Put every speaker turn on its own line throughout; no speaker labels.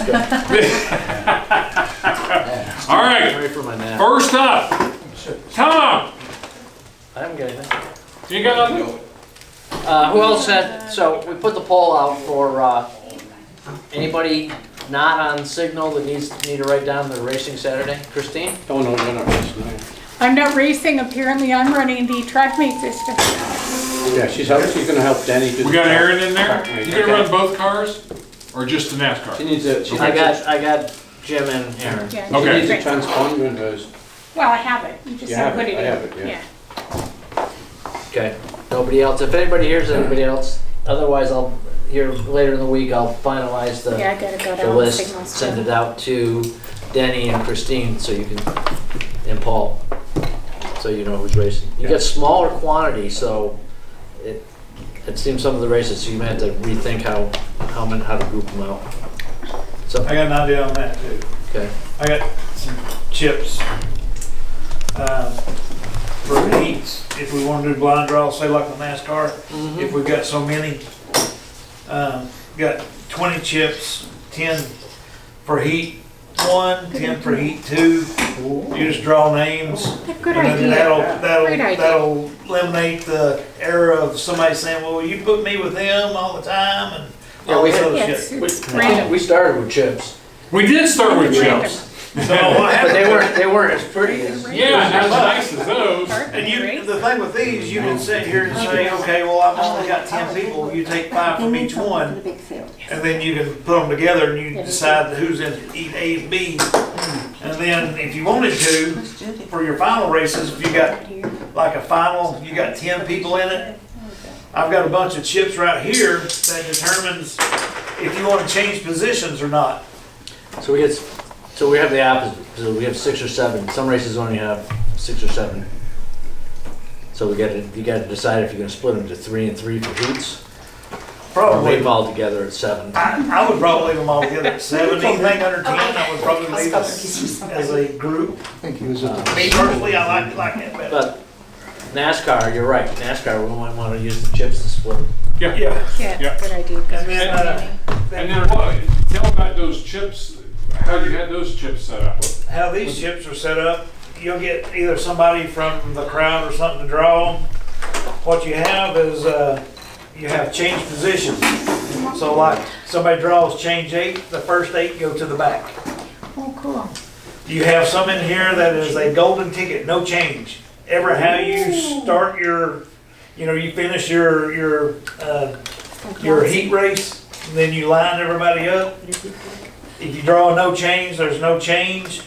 All right,
Ready for my nap.
first up, Tom.
I haven't got anything.
You got nothing?
Who else had, so we put the poll out for, anybody not on signal that need to write down the racing Saturday? Christine?
Oh, no, you're not racing.
I'm not racing, apparently I'm running the TrackMate system.
Yeah, she's gonna help Danny do.
We got Aaron in there.
Okay.
You gonna run both cars, or just the
She
NASCAR?
needs a,
I got Jim and Aaron.
Yeah.
she
Okay.
needs a transponder in hers.
Well, I have it, you just
You
haven't
have
put
it,
it in.
I have it, yeah.
Okay, nobody else, if anybody hears anybody else, otherwise I'll, here later in the week, I'll finalize
Yeah, I
the
gotta go
the
down the
list,
signals.
send it out to Denny and Christine, so you can, and Paul, so you know who's racing. You get smaller quantity, so it seems some of the races, so you may have to rethink how to group them out. So,
I got an idea on that too.
okay,
I got some chips for heats. If we want to do blind draw, say like the NASCAR, if we've got so many, got 20 chips, 10 for heat 1, 10 for heat 2. You just draw names.
Good
And then
idea. Great idea.
that'll eliminate the error of somebody saying, well, you put me with them all the time and all
we
this
had-
other
Yes,
shit.
it's random.
we started with chips,
We did start with
Random.
chips.
So what
but
happened?
they weren't as pretty as.
Yeah, not as nice as those.
And you, the thing with these, you can sit here and say, okay, well, I've only got 10 people, you take 5 from each one, and then you can put them together and you decide who's in eat A and B. And then if you wanted to, for your final races, if you got like a final, you got 10 people in it, I've got a bunch of chips right here that determines if you want to change positions or not.
So we have the opposite, so we have 6 or 7, some races only have 6 or 7. So you gotta decide if you're gonna split them to 3 and 3 for heats, or
Probably.
leave them all together at 7.
I would probably leave them all together at 7. Anything under 10, I would probably leave as a group. Me personally, I like that better.
But NASCAR, you're right, NASCAR, we might wanna use the chips to split them.
Yeah.
Yeah.
Yeah,
Yeah.
good idea.
And then,
And then what, tell about those chips, how you had those chips set up.
how these chips are set up, you'll get either somebody from the crowd or something to draw them. What you have is, you have change positions. So like, somebody draws change 8, the first 8 go to the back.
Oh, cool.
You have some in here that is a golden ticket, no change. Ever how you start your, you finish your heat race, and then you line everybody up. If you draw a no change, there's no change.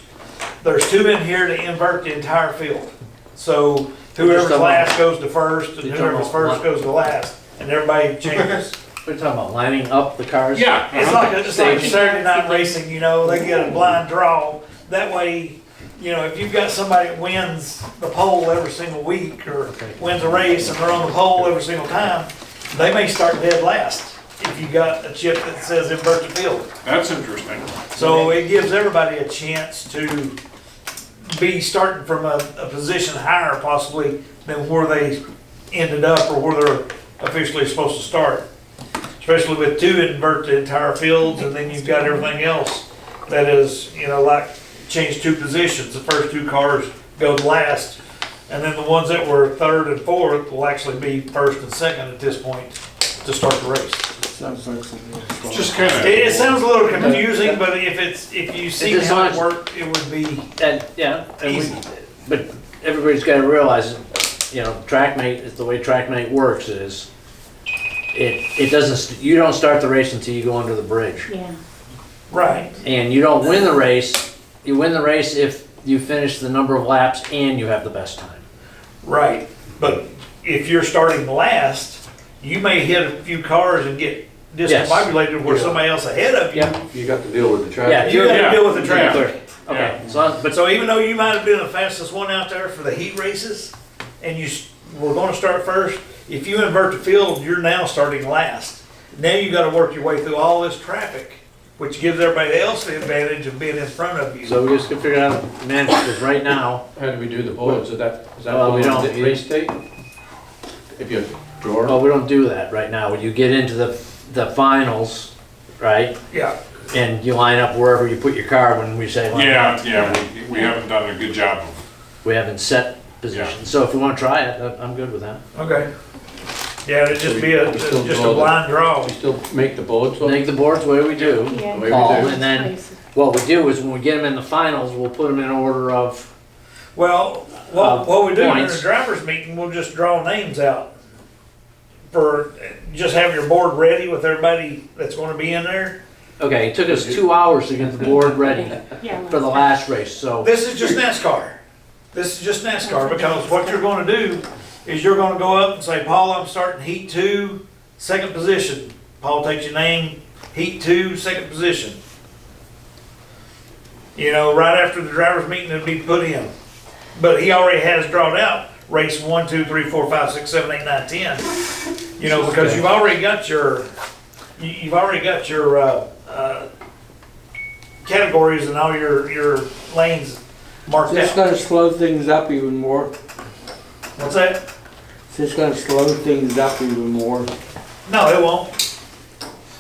There's 2 in here to invert the entire field. So whoever's last goes to first, and
You're talking
whoever's
about
first goes to last, and everybody changes.
We're talking about lining up the cars?
Yeah.
It's like Saturday night racing, they get a blind draw. That way, if you've got somebody that wins the pole every single week or wins a race and they're on the pole every single time, they may start dead last if you got a chip that says invert the field.
That's interesting.
So it gives everybody a chance to be starting from a position higher possibly than where they ended up or where they're officially supposed to start. Especially with 2 invert the entire fields, and then you've got everything else that is, like change 2 positions. The first 2 cars go to last, and then the ones that were 3rd and 4th will actually be 1st and 2nd at this point to start the race.
Sounds like something.
It's just kind
It
of,
sounds a little confusing, but if you see
just
how it
sounds-
worked, it would be
And, yeah,
easy.
but everybody's gotta realize, TrackMate, is the way TrackMate works is, it doesn't, you don't start the race until you go under the bridge.
Yeah.
Right.
And you don't win the race, you win the race if you finish the number of laps and you have the best time.
Right, but if you're starting last, you may hit a few cars and get discombobulated where
Yeah.
somebody else ahead of you.
You got to deal with the traffic.
Yeah.
You gotta deal with the
Yeah.
traffic.
Okay, so,
But so even though you might have been the fastest one out there for the heat races, and were gonna start first, if you invert the field, you're now starting last. Now you gotta work your way through all this traffic, which gives everybody else the advantage of being in front of you.
so we just gotta figure out how to manage, because right now,
How do we do the boards? Is that
Well, we
going on
don't-
the race date? If you draw?
well, we don't do that right now. When you get into the finals, right?
Yeah,
And you line up wherever you put your car when we say, well,
Yeah, we haven't done a good job of,
we haven't set positions. So if we want to try it, I'm good with that.
Okay. Yeah, it'd just be
We still
just
draw
a
the-
blind draw.
We still make the boards, though?
Make the boards the way we do.
Yeah.
The way we
Paul,
do.
and then what we do is when we get them in the finals, we'll put them in order of,
Well, what we do in
Points.
the drivers meeting, we'll just draw names out. Just have your board ready with everybody that's gonna be in there.
okay, it took us 2 hours to get the board ready
Yeah.
for the last race, so.
This is just NASCAR. This is just NASCAR, because what you're gonna do is you're gonna go up and say, Paul, I'm starting heat 2, second position. Paul takes your name, heat 2, second position. You know, right after the drivers meeting, it'll be put in. But he already has drawn out race 1, 2, 3, 4, 5, 6, 7, 8, 9, 10. You know, because you've already got your, you've already got your, categories and all your lanes marked
It's
out.
gonna slow things up even more.
What's that?
It's gonna slow things up even more.
No, it won't.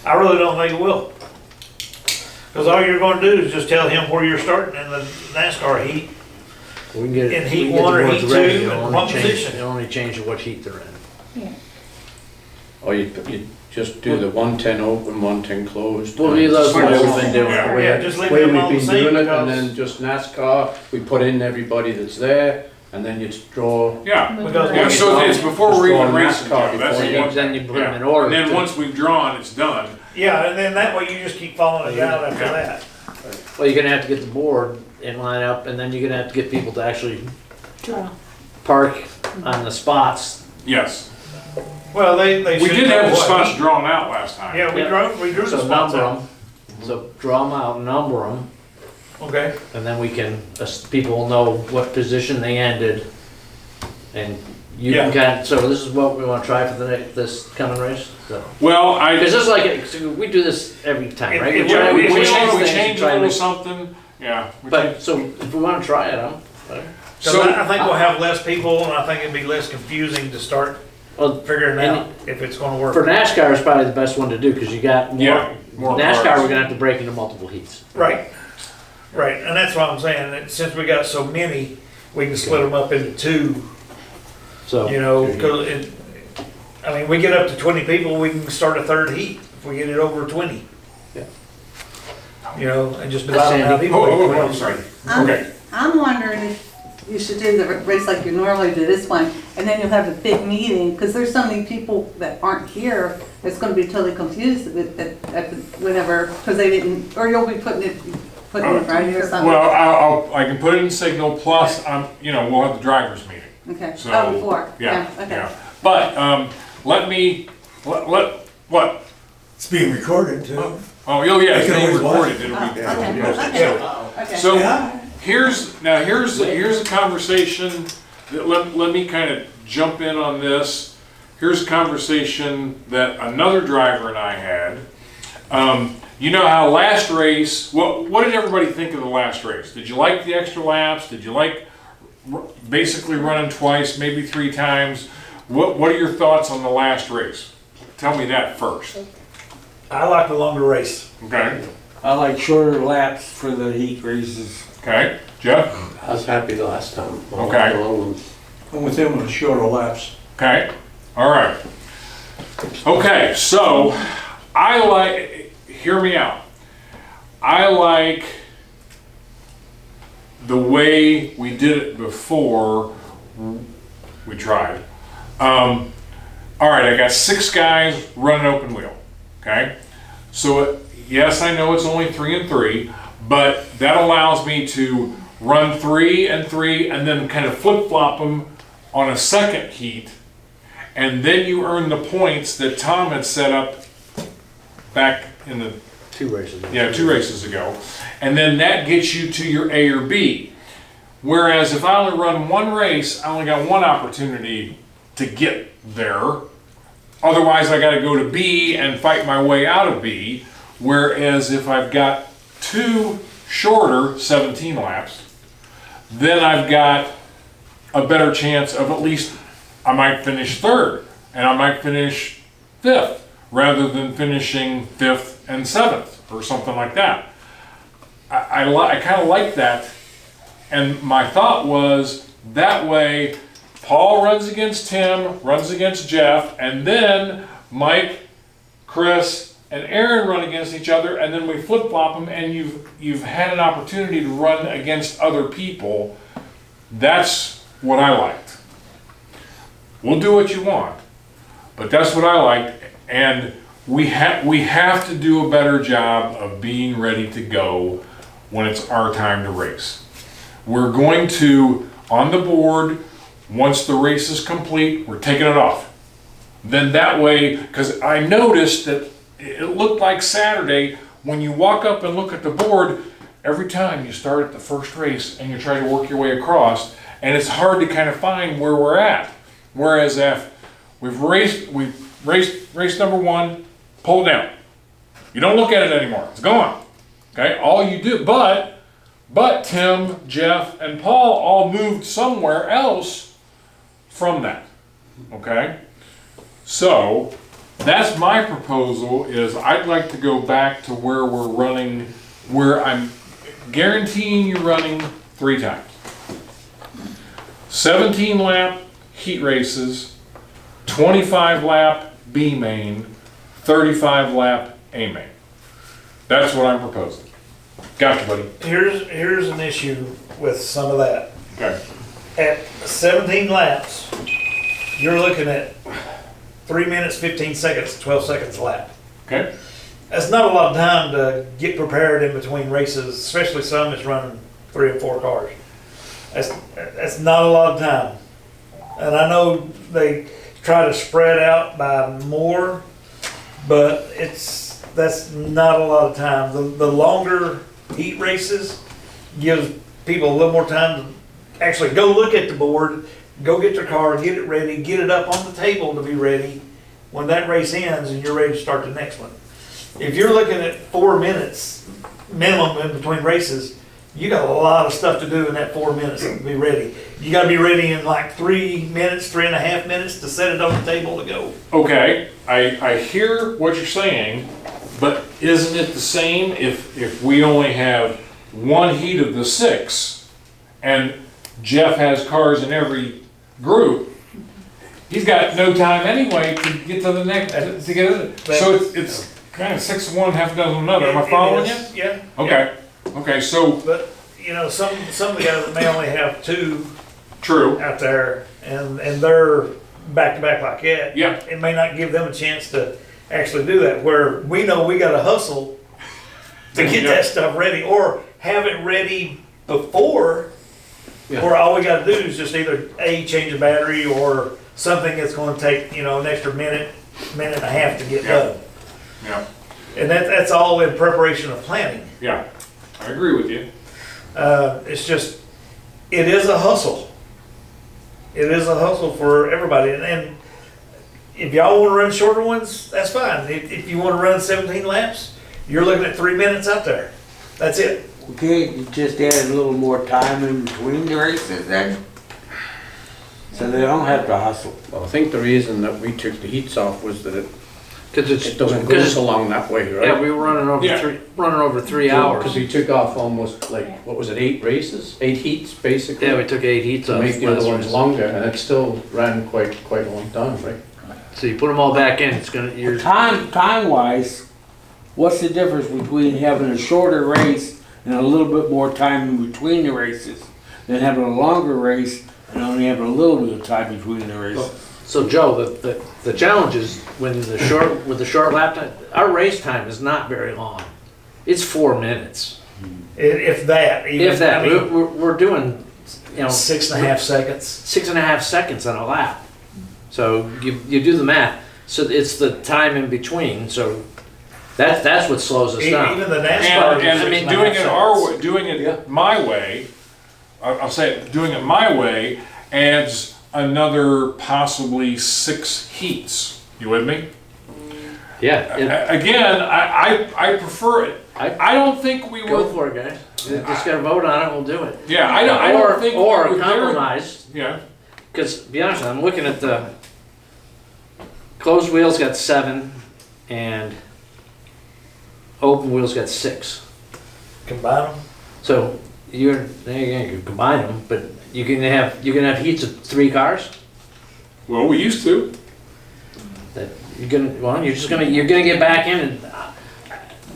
I really don't think it will. Because all you're gonna do is just tell him where you're starting in the NASCAR heat.
We can get
In
we
heat
can get
one
the
or
boards
heat
ready.
two,
It'll
and
only
what
change-
position?
It'll only change what heat they're in.
Or you just do the 110 open, 110 closed.
We'll leave those the way we've been doing
Yeah.
it.
Yeah, just leave
Way
them
we've
all the
been
same
doing it, and
because,
then just NASCAR, we put in everybody that's there, and then you just draw.
yeah.
because
Yeah, so it's before we're even
Just
racing,
draw
Joe. That's
before
the
you-
one.
Then you put them in
Yeah.
order.
And then
to-
once we've drawn, it's done.
yeah, and then that way you just keep following it out after
Yeah.
that.
Well, you're gonna have to get the board in line up, and then you're gonna have to get people to actually
Draw.
park on the spots.
Yes.
Well, they
We
should
did
know
have the
what
spots
heat-
drawn out last time.
Yeah, we
Yeah.
drew the
So
spots
number
out.
them. So draw them out, number them,
Okay,
and then we can, people will know what position they ended. And you can kind of, so this is what we wanna try for the next, this coming race? So-
Well,
Because it's like, we do this every time, right?
If-
We try-
if
we
we
change
change
things and
a
try to
little
make-
something, yeah. we change-
But, so if we wanna try it, I'm,
so I think we'll have less people and I think it'd be less confusing to start
well,
figuring
And-
out if it's gonna work.
for NASCAR is probably the best one to do, cause you got
Yeah,
more,
more
NASCAR,
cars.
we're gonna have to break into multiple heats.
Right, right, and that's what I'm saying, that since we got so many, we can split them up into two,
So,
you know, 'cause I mean, we get up to 20 people, we can start a third heat, if we get it over 20.
Yeah.
You know, and just divide them
Sandy.
out equally.
I'm sorry.
I'm-
Okay.
I'm wondering if you should do the race like you normally do this one, and then you'll have a big meeting, because there's so many people that aren't here, that's gonna be totally confused whenever, because they didn't, or you'll be putting it right or something.
Well, I can put it in signal, plus, we'll have the drivers meeting.
Okay,
So,
oh, before,
Yeah,
yeah, okay.
yeah. But, what?
It's being recorded too.
Oh, yeah, it's
They can
being
always watch.
recorded. It'll
Oh,
be.
okay,
Yeah.
okay.
So,
Yeah.
here's a conversation, that let me kind of jump in on this. Here's a conversation that another driver and I had. You know how last race, what did everybody think of the last race? Did you like the extra laps? Did you like basically running twice, maybe 3 times? What are your thoughts on the last race? Tell me that first.
I like the longer race.
Okay,
I like shorter laps for the heat races.
okay, Jeff?
I was happy the last time.
Okay.
I'm with them on the shorter laps.
Okay, all right. Okay, so hear me out. I like the way we did it before we tried. All right, I got 6 guys running open wheel, okay? So yes, I know it's only 3 and 3, but that allows me to run 3 and 3 and then kind of flip-flop them on a second heat, and then you earn the points that Tom had set up back in the
2 races.
2 races ago, and then that gets you to your A or B. Whereas if I only run 1 race, I only got 1 opportunity to get there. Otherwise, I got to go to B and fight my way out of B. Whereas if I've got 2 shorter 17 laps, then I've got a better chance of at least I might finish 3rd and I might finish 5th rather than finishing 5th and 7th or something like that. I kind of like that. And my thought was that way Paul runs against Tim, runs against Jeff, and then Mike, Chris, and Aaron run against each other, and then we flip-flop them, and you've had an opportunity to run against other people. That's what I liked. We'll do what you want, but that's what I liked, and we have to do a better job of being ready to go when it's our time to race. We're going to, on the board, once the race is complete, we're taking it off. Then that way, because I noticed that it looked like Saturday, when you walk up and look at the board, every time you start at the first race and you try to work your way across, and it's hard to kind of find where we're at. Whereas if we've raced race number 1, pull it down. You don't look at it anymore, it's gone. Okay, all you do, but Tim, Jeff, and Paul all moved somewhere else from that. Okay, so that's my proposal. Is I'd like to go back to where we're running, where I'm guaranteeing you running 3 times. 17 lap heat races, 25 lap B main, 35 lap A main. That's what I'm proposing. Gotcha, buddy.
Here's an issue with some of that.
Okay.
At 17 laps, you're looking at 3 minutes, 15 seconds, 12 seconds a lap.
Okay.
That's not a lot of time to get prepared in between races, especially some that's running 3 and 4 cars. That's not a lot of time. And I know they try to spread out by more, but that's not a lot of time. The longer heat races gives people a little more time to actually go look at the board, go get their car, get it ready, get it up on the table to be ready when that race ends and you're ready to start the next one. If you're looking at 4 minutes minimum in between races, you got a lot of stuff to do in that 4 minutes to be ready. You got to be ready in like 3 minutes, 3.5 minutes to set it on the table to go.
Okay, I hear what you're saying, but isn't it the same if we only have 1 heat of the 6 and Jeff has cars in every group? He's got no time anyway to get to the next, to get it. So it's kind of 6 of one, half a dozen of another. Am I following you?
Yeah.
Okay. Okay, so
But, you know, some of the guys may only have 2
true.
out there and they're back to back like that.
Yeah.
It may not give them a chance to actually do that, where we know we got to hustle to get
Yeah.
that stuff ready or have it ready before,
Yeah.
where all we got to do is just either change a battery or something that's going to take, you know, an extra minute and a half to get
Yeah.
done.
Yeah.
And that's all in preparation of planning.
Yeah. I agree with you.
It's just, it is a hustle. It is a hustle for everybody. And if y'all want to run shorter ones, that's fine. If you want to run 17 laps, you're looking at 3 minutes out there. That's it.
Okay, you just add a little more time in between the races then? So they don't have to hustle.
Well, I think the reason that we took the heats off was that
Because
it doesn't go so long that way, right?
Yeah, we were running over
Yeah.
3 hours.
Because we took off almost like, what was it, 8 races? 8 heats, basically?
Yeah, we took 8 heats
To
off.
make the other
last
ones
race.
longer, and it still ran quite a long time, right?
So you put them all back in, it's gonna, you're,
Time-wise, what's the difference between having a shorter race and a little bit more time in between the races than having a longer race and only having a little bit of time between the races?
so Joe, the challenge is with the short lap time, our race time is not very long. It's 4 minutes.
If that. Even,
If that,
I mean,
we're doing, you know,
6.5 seconds.
6.5 seconds on a lap. So you do the math. So it's the time in between. So that's what slows us down.
Even the NASCAR.
And
I mean,
doing it our way, doing it
Yeah.
my way, I'll say it, doing it my way adds another possibly 6 heats. You with me?
Yeah.
Again, I prefer it. I don't think we
Go
were.
for it, guys. Just gotta vote on it. We'll do it.
Yeah, I don't think.
Or
we were there.
compromise.
Yeah.
Because to be honest, I'm looking at the closed wheels got 7 and open wheel's got 6.
Combine them.
So you're, you can combine them, but you can have heats of 3 cars?
Well, we used to.
That you're gonna get back in and,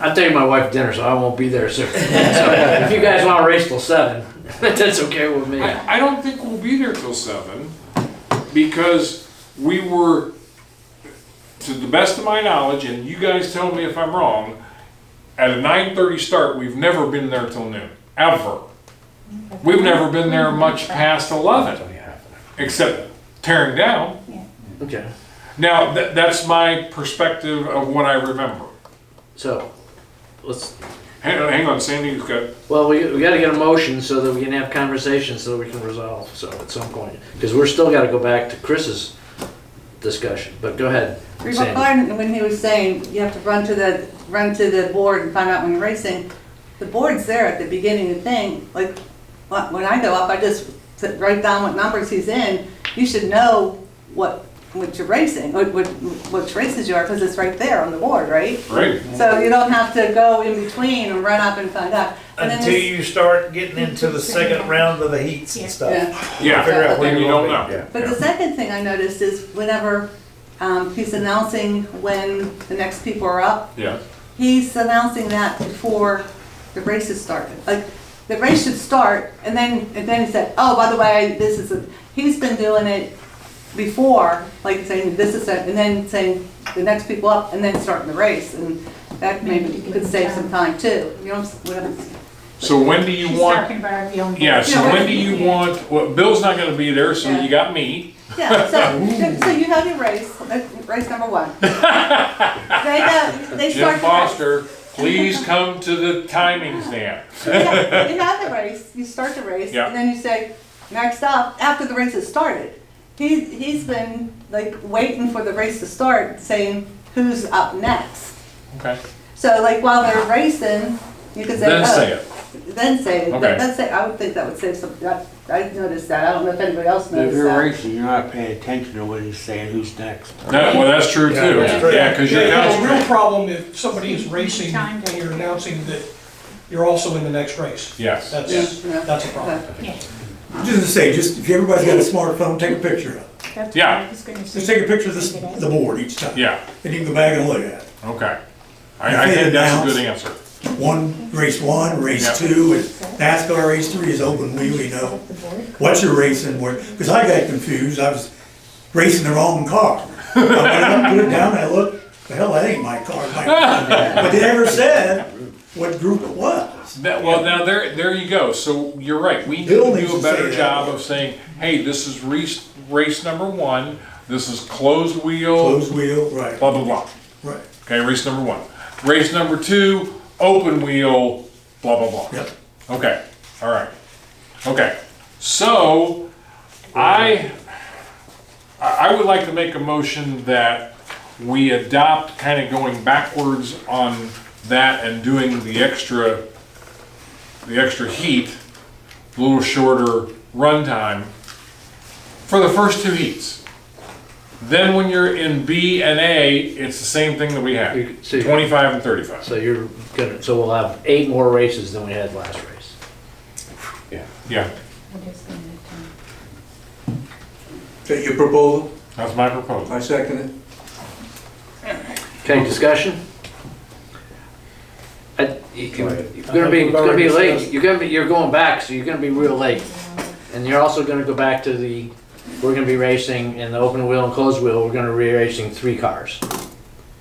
I'm taking my wife to dinner, so I won't be there, so if you guys wanna race till 7, that's okay with me.
I don't think we'll be there till 7 because we were, to the best of my knowledge, and you guys tell me if I'm wrong, at a 9:30 start, we've never been there till noon, ever. We've never been there much past 11, except tearing down.
Okay,
Now, that's my perspective of what I remember.
so, let's,
Hang on, Sandy's got,
well, we gotta get a motion so that we can have conversations so that we can resolve, so at some point. Because we're still gotta go back to Chris's discussion, but go ahead,
Reebok
Sandy.
Garden, when he was saying you have to run to the board and find out when you're racing, the board's there at the beginning of the thing. Like, when I go up, I just write down what numbers he's in. You should know what you're racing, which races you are, because it's right there on the board, right?
right,
So you don't have to go in between and run up and find out. And then
Until
there's-
you start getting into the second round of the heats and stuff.
Yeah.
Figure out where
then you
you're
don't
gonna
know.
But the second thing I noticed is whenever he's announcing when the next people are up,
Yeah,
he's announcing that before the races start. Like, the race should start, and then he said, oh, by the way, he's been doing it before, like saying this is it, and then saying the next people up, and then starting the race, and that maybe could save some time too. You know, whatever.
so when do you
She's
want,
talking about the only.
yeah, so
Yeah,
when do you want, well, Bill's not gonna be there, so
Yeah.
you got me.
Yeah, so you have your race number 1. They
Jim
start the race.
Foster, please come to the timing stand.
Yeah, you have the race, you start the race,
Yeah.
and then you say, next up, after the race has started. He's been like waiting for the race to start, saying who's up next.
Okay,
So like while they're racing, you could say,
then
oh,
say it.
Then say it.
Okay.
That's it. I would think that would save some, I noticed that. I don't know if anybody else
If
noticed
you're
that.
racing, you're not paying attention to what he's saying, who's next.
Well, that's true too.
that's true.
Yeah, because you're
Yeah, the real
concentrating.
problem if somebody is racing and you're announcing that you're also in the next race.
Yes.
That's
Yeah.
a problem.
Just to say, if everybody's got a smartphone, take a picture of it.
That's
Yeah.
what I was gonna say.
Just take a picture of the board each time.
Yeah,
And you can go back and look at it.
okay. I think that's a good answer.
Race one,
Yeah.
race 2, and NASCAR race 3 is open wheel, you know. What you're racing, because I got confused, I was racing the wrong car. I went up, put it down, and I looked, the hell, that ain't my car. But they never said what group it was.
Well, now there you go. So you're right. We need
Bill
to
needs
do a
to
better
say
job
that.
of saying, hey, this is race number 1. This is closed wheel,
Closed wheel, right,
blah, blah, blah.
right,
Okay, race number 1. Race number 2, open wheel, blah, blah, blah.
yep.
Okay, all right. Okay, so I would like to make a motion that we adopt kind of going backwards on that and doing the extra heat, a little shorter run time for the first 2 heats. Then when you're in B and A, it's the same thing that we had,
So
25 and 35.
So you're gonna, so we'll have 8 more races than we had last race.
Yeah,
Is that your proposal?
that's my proposal.
I second it.
Okay, discussion? You're gonna be, it's gonna be late, you're going back, so you're gonna be real late. And you're also gonna go back to we're gonna be racing in the open wheel and closed wheel, we're gonna be racing 3 cars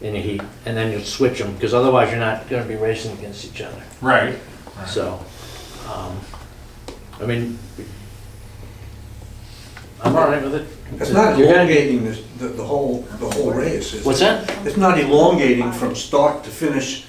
in a heat, and then you'll switch them, because otherwise you're not gonna be racing against each other.
Right.
So, I mean, I'm all right with it.
It's not
You're gonna-
elongating the whole race, is it?
What's that?
It's not elongating from start to finish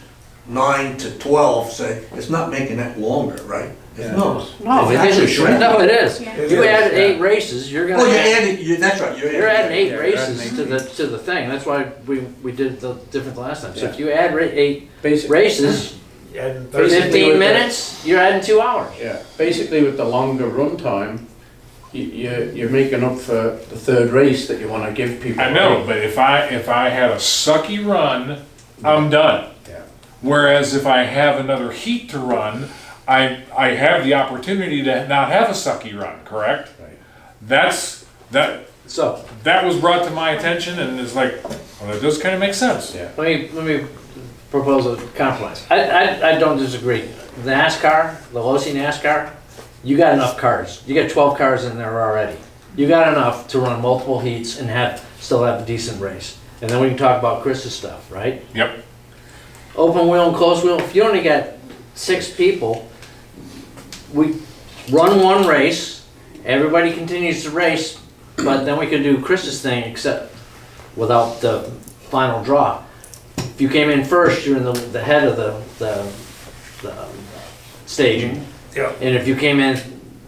9 to 12, say, it's not making that longer, right? No.
No, it
It's actually
isn't.
shrinking.
No, it is.
Yeah.
You added 8 races, you're gonna
Oh, you're
add,
adding, that's right,
you're adding 8
yeah,
races
adding
to the thing. That's why we did the different last time. So if
Yeah.
you add 8
Basic-
races,
And
Basically
15
with
minutes, you're adding 2 hours.
Yeah, basically with the longer run time, you're making up for the third race that you want to give people.
I know, but if I had a sucky run, I'm done.
Yeah.
Whereas if I have another heat to run, I have the opportunity to not have a sucky run, correct? That
So,
that was brought to my attention and it's like, well, it does kind of make sense.
Yeah.
let me propose a compromise. I don't disagree. NASCAR, the Losi NASCAR, you got enough cars. You got 12 cars in there already. You got enough to run multiple heats and still have a decent race. And then we can talk about Chris's stuff, right?
Yep.
Open wheel and closed wheel, if you only got 6 people, we run one race, everybody continues to race, but then we could do Chris's thing except without the final draw. If you came in first, you're in the head of the staging.
Yeah,
And if you came in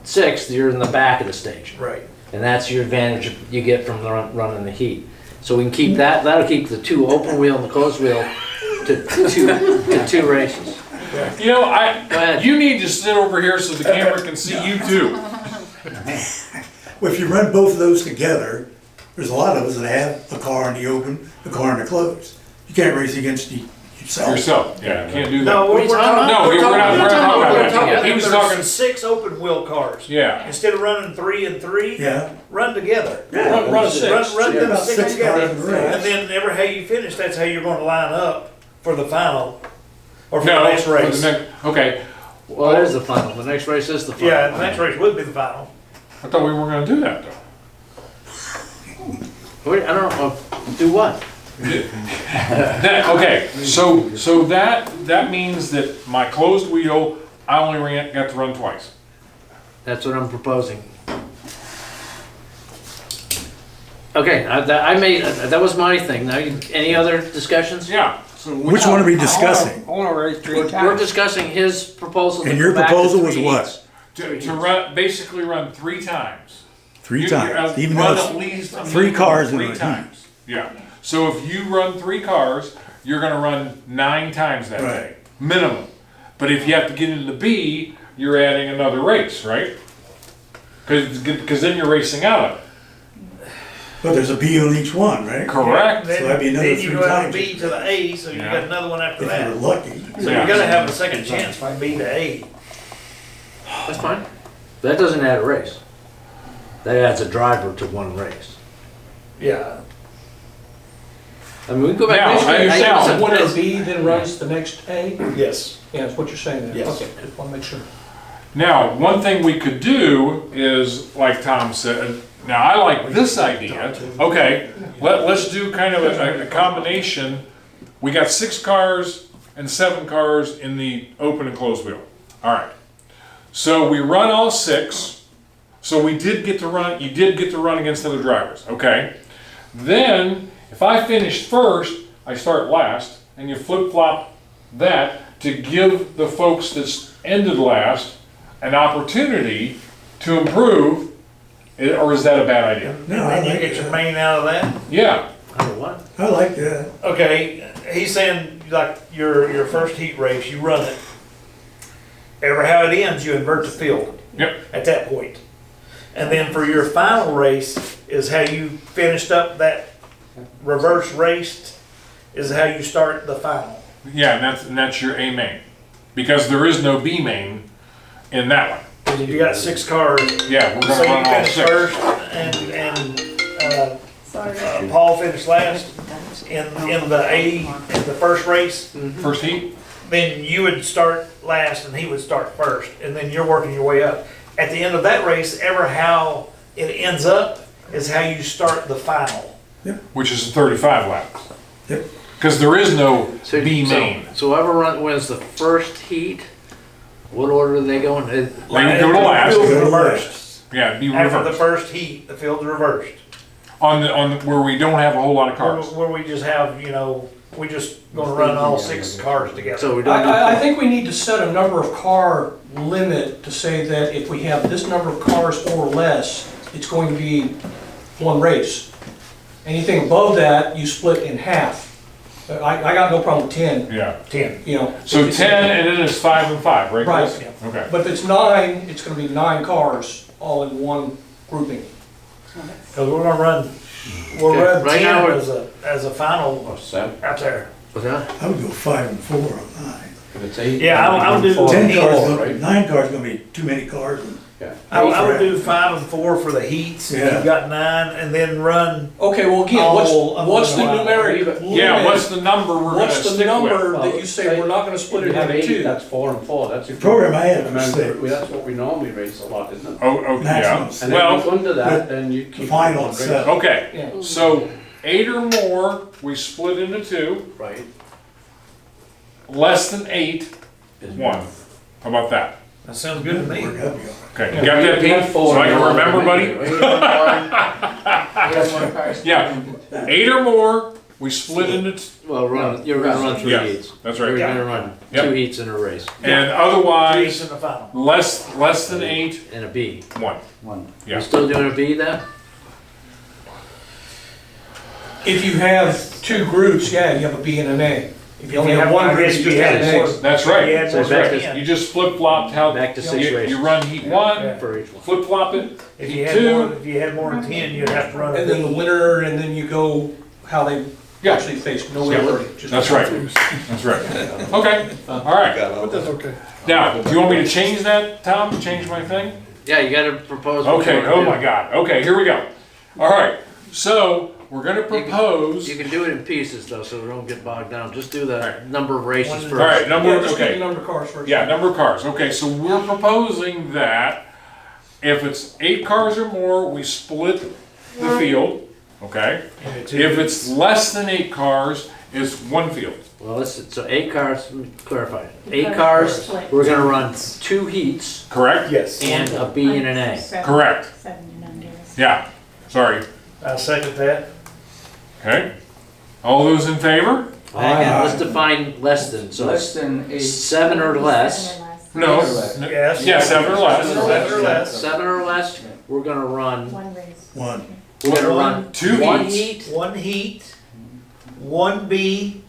6th, you're in the back of the stage.
right.
And that's your advantage you get from running the heat. So we can keep that'll keep the 2 open wheel and the closed wheel to 2 races.
You know,
Go ahead.
you need to sit over here so the camera can see you too.
Well, if you run both of those together, there's a lot of us that have a car in the open, a car in the closed. You can't race against yourself.
Yourself, yeah, you can't do
No,
that.
What are you talking about?
No, we're not talking about that. He
If
was
there's
talking,
6 open wheel cars,
yeah.
instead of running 3 and 3,
Yeah,
run together.
Run 6.
Run
Yeah,
them
about
6
6
together.
cars in the race.
And then every how you finish, that's how you're gonna line up for the final, or for
No,
the next
for the
race.
okay,
Well, there's the final. The next race is the final.
Yeah, the next race would be the final.
I thought we weren't gonna do that though.
Wait, I don't know. Do what?
Okay, so that means that my closed wheel, I only got to run twice.
That's what I'm proposing. Okay, that was my thing. Now, any other discussions?
Yeah.
which one are we discussing?
I wanna race 3
We're
times.
discussing his proposal. to
And your
go back to
proposal was
3
what?
heats.
To run, basically run 3 times.
3
You-
times, even though
run
it's
at least a
3
minimum of
cars in
3
a heat.
times. Yeah. So if you run 3 cars, you're gonna run 9 times that
Right.
day, minimum. But if you have to get into the B, you're adding another race, right? Because then you're racing out of it.
But there's a B on each one, right?
Correct.
Then,
So that'd be another
then you
3
go out of
times.
B to the A, so you
Yeah.
got another one after
If
that.
you're lucky.
So
Yeah.
you're gonna have a second chance from B to A.
That's fine. That doesn't add a race. That adds a driver to one race.
Yeah.
I mean, we can go back.
Now,
basically,
I understand.
listen,
One
it's-
of B then runs the next A?
Yes.
Yeah, that's what you're saying there.
Yes.
Okay, just wanna make sure.
Now, one thing we could do is, like Tom said, now I like this idea. Okay, let's do kind of a combination. We got 6 cars and 7 cars in the open and closed wheel. All right. So we run all 6. So we did get to run, you did get to run against other drivers, okay? Then, if I finish first, I start last, and you flip-flop that to give the folks that ended last an opportunity to improve, or is that a bad idea?
No, I
And you
like
get your
that.
main out of that.
Yeah,
Number one.
I like that.
Okay, he's saying like your first heat race, you run it. Ever how it ends, you invert the field
yep,
at that point. And then for your final race is how you finished up that reverse race, is how you start the final.
yeah, and that's your A main. Because there is no B main in that one.
And you got 6 cars,
Yeah, we're
so
gonna
you
run all
finished
6.
first and Paul finished last in the A, in the first race.
First heat?
Then you would start last and he would start first, and then you're working your way up. At the end of that race, ever how it ends up is how you start the final.
Which is a 35 laps.
Yep.
Because there is no
So,
B main.
so whoever wins the first heat, what order do they go in?
They would go to last.
The field's
Go to
reversed.
Yeah, it'd be
After the
reversed.
first heat, the field's reversed.
On the where we don't have a whole lot of cars.
Where we just have, we just gonna run all 6 cars together.
So we don't do.
I think we need to set a number of car limit to say that if we have this number of cars or less, it's going to be one race. Anything above that, you split in half. I got no problem with 10,
Yeah.
10.
you know.
So 10 and then it's 5 and 5, right?
Right.
Chris? Okay.
But if it's 9, it's gonna be 9 cars all in one grouping.
Cause we're gonna run, we'll
Okay,
run
right
10
now we're-
as a final
Or 7.
out there.
What's that?
I would go 5 and 4 on mine.
If it's 8.
Yeah, I would do
4
10
and
cars,
4, right?
9 cars gonna be too many cars.
Yeah.
I would do 5 and 4 for the heats, if
Yeah.
you've got 9, and then run,
Okay, well, again, what's the numeric limit?
Yeah, what's the number we're gonna
What's the
stick
number
with?
that you say we're not gonna split
If
it
you have
into
8,
two?
that's 4 and 4, that's your.
Program I had was
Remember,
6.
that's what we normally race a lot, isn't it?
Oh, okay, yeah.
Maximum.
And then
Well,
if you under that,
with
then you keep.
the final
one race.
7.
okay,
Yeah.
so 8 or more, we split into 2.
Right.
Less than 8 is 1. How about that?
that sounds good to me.
Work up, you
Okay, you got that, Pete? So I can remember, buddy? Yeah, 8 or more, we split into,
Well, you're gonna run 3
Yeah.
heats.
that's
You're
right.
gonna run
Yep.
2 heats in a race,
And
3
otherwise,
in the final.
less than 8,
and a B.
1.
You
Yeah,
still doing a B then?
If you have 2 groups, yeah, you have a B and an A. If you only have one
I
group,
guess
you
if
just
you
have
had
an
more-
A.
that's
if you
right.
had
So
more
back
than
to-
10.
You just flip-flopped how,
Back to 6
you
races
run heat 1,
for each one.
flip-flop it,
If
heat
you had
2.
more, if you had more than 10, you'd have to run a
And then the
B.
winner, and then you go how they
Yeah.
actually face, no
Yeah.
effort. just-
That's right. That's right. Okay, all right. Now, do you want me to change that, Tom? Change my thing?
Yeah, you gotta propose. what you
Okay,
wanna
oh
do.
my God. Okay, here we go. All right, so we're gonna propose,
You can do it in pieces though, so we don't get bogged down. Just do the
Alright.
number of races
One-
first.
all right, number,
Yeah, just do the
okay.
number of cars first.
Yeah, number of cars. Okay, so we're proposing that if it's 8 cars or more, we split the field, okay? If it's less than 8 cars, it's 1 field.
Well, listen, so 8 cars, let me clarify. 8 cars, we're gonna run 2 heats
Correct?
Yes.
and a B and an A.
Correct.
7 and under.
Yeah, sorry.
I second that.
Okay. All those in favor?
And let's define less than, so
Less
it's
than 8.
7 or less.
7 or less.
No.
Yes.
Yeah, 7 or less.
7 or less.
7 or less, we're gonna run,
One race.
1.
we're gonna run
2
1
heats.
heat,
One heat, one B.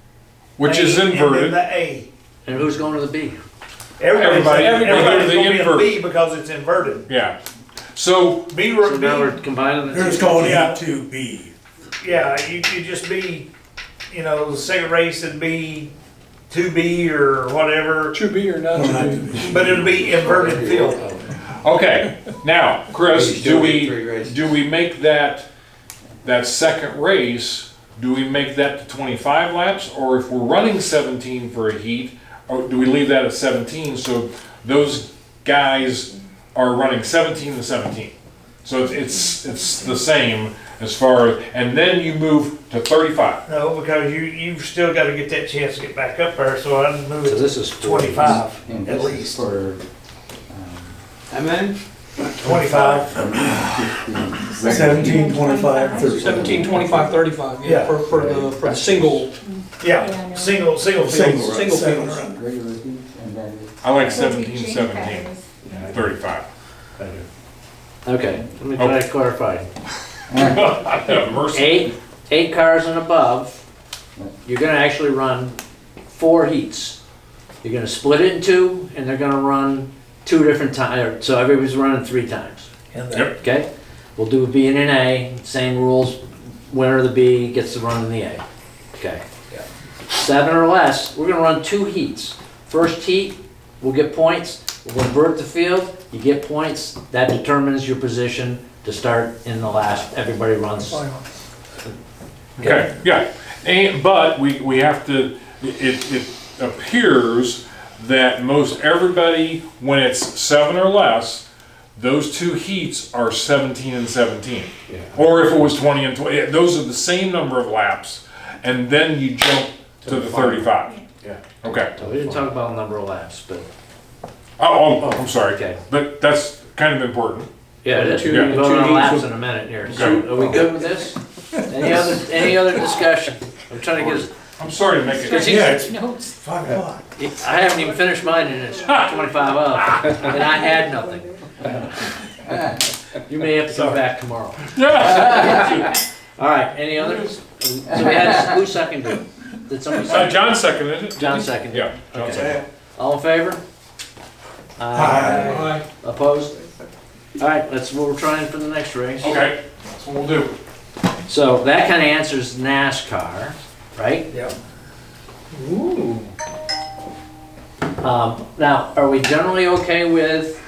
Which is
A, and then
inverted.
the A.
and who's going to the B?
Everybody-
Everybody's
the
gonna be a
invert.
B because it's inverted.
Yeah. So,
B,
So now we're
B,
combining the
They're just
2.
calling
Yeah.
it 2B.
yeah, you just be, the second race would be 2B or whatever,
2B or not
Well, not
2B?
2B.
but it'll be inverted field.
okay, now, Chris, do we make that second race, do we make that to 25 laps? Or if we're running 17 for a heat, or do we leave that at 17 so those guys are running 17 to 17? So it's the same as far, and then you move to 35.
No, because you've still gotta get that chance to get back up there, so I'd move
So
it
this
to
is 4 heats.
25,
And
at
this is
least.
for, how many?
25.
17, 25, 35.
17, 25, 35,
Yeah.
yeah, for the single.
Yeah, single
Single
field.
run,
Single
7
fields.
or under.
Regular heat, and then
I like
So we
17,
change
17,
patterns.
35.
Okay, let me try to clarify.
Mercy.
8 cars and above, you're gonna actually run 4 heats. You're gonna split it in 2, and they're gonna run 2 different times, so everybody's running 3 times,
And
Yep.
okay? We'll do a B and an A, same rules, winner of the B gets to run in the A, okay? 7 or less, we're gonna run 2 heats. First heat, we'll get points, we'll invert the field, you get points, that determines your position to start in the last, everybody runs.
Okay, yeah, but we have to, it appears that most everybody, when it's 7 or less, those 2 heats are 17 and 17.
Yeah.
Or if it was 20 and 20, those are the same number of laps, and then you jump to the 35.
Yeah.
Okay,
So we didn't talk about number of laps, but,
I'm sorry,
okay.
but that's kind of important.
Yeah, it is.
Two-
We'll
yeah.
go
two
on
heats
laps
with-
in a minute here.
Okay.
So, are we good with this? Any other discussion? I'm trying to get,
I'm sorry to make it,
Yeah, it's
Notes.
5 o'clock.
I haven't even finished mine and it's 25 up, and I had nothing. You may have to come back tomorrow. All right, any others? So we had, who seconded it? Did somebody second?
John seconded it.
John seconded it.
Yeah, John
Okay.
seconded it.
All in favor?
Aye.
Opposed? All right, that's what we're trying for the next race.
Okay, that's what we'll do.
So that kind of answers NASCAR, right?
Yep.
Ooh.
Now, are we generally okay with,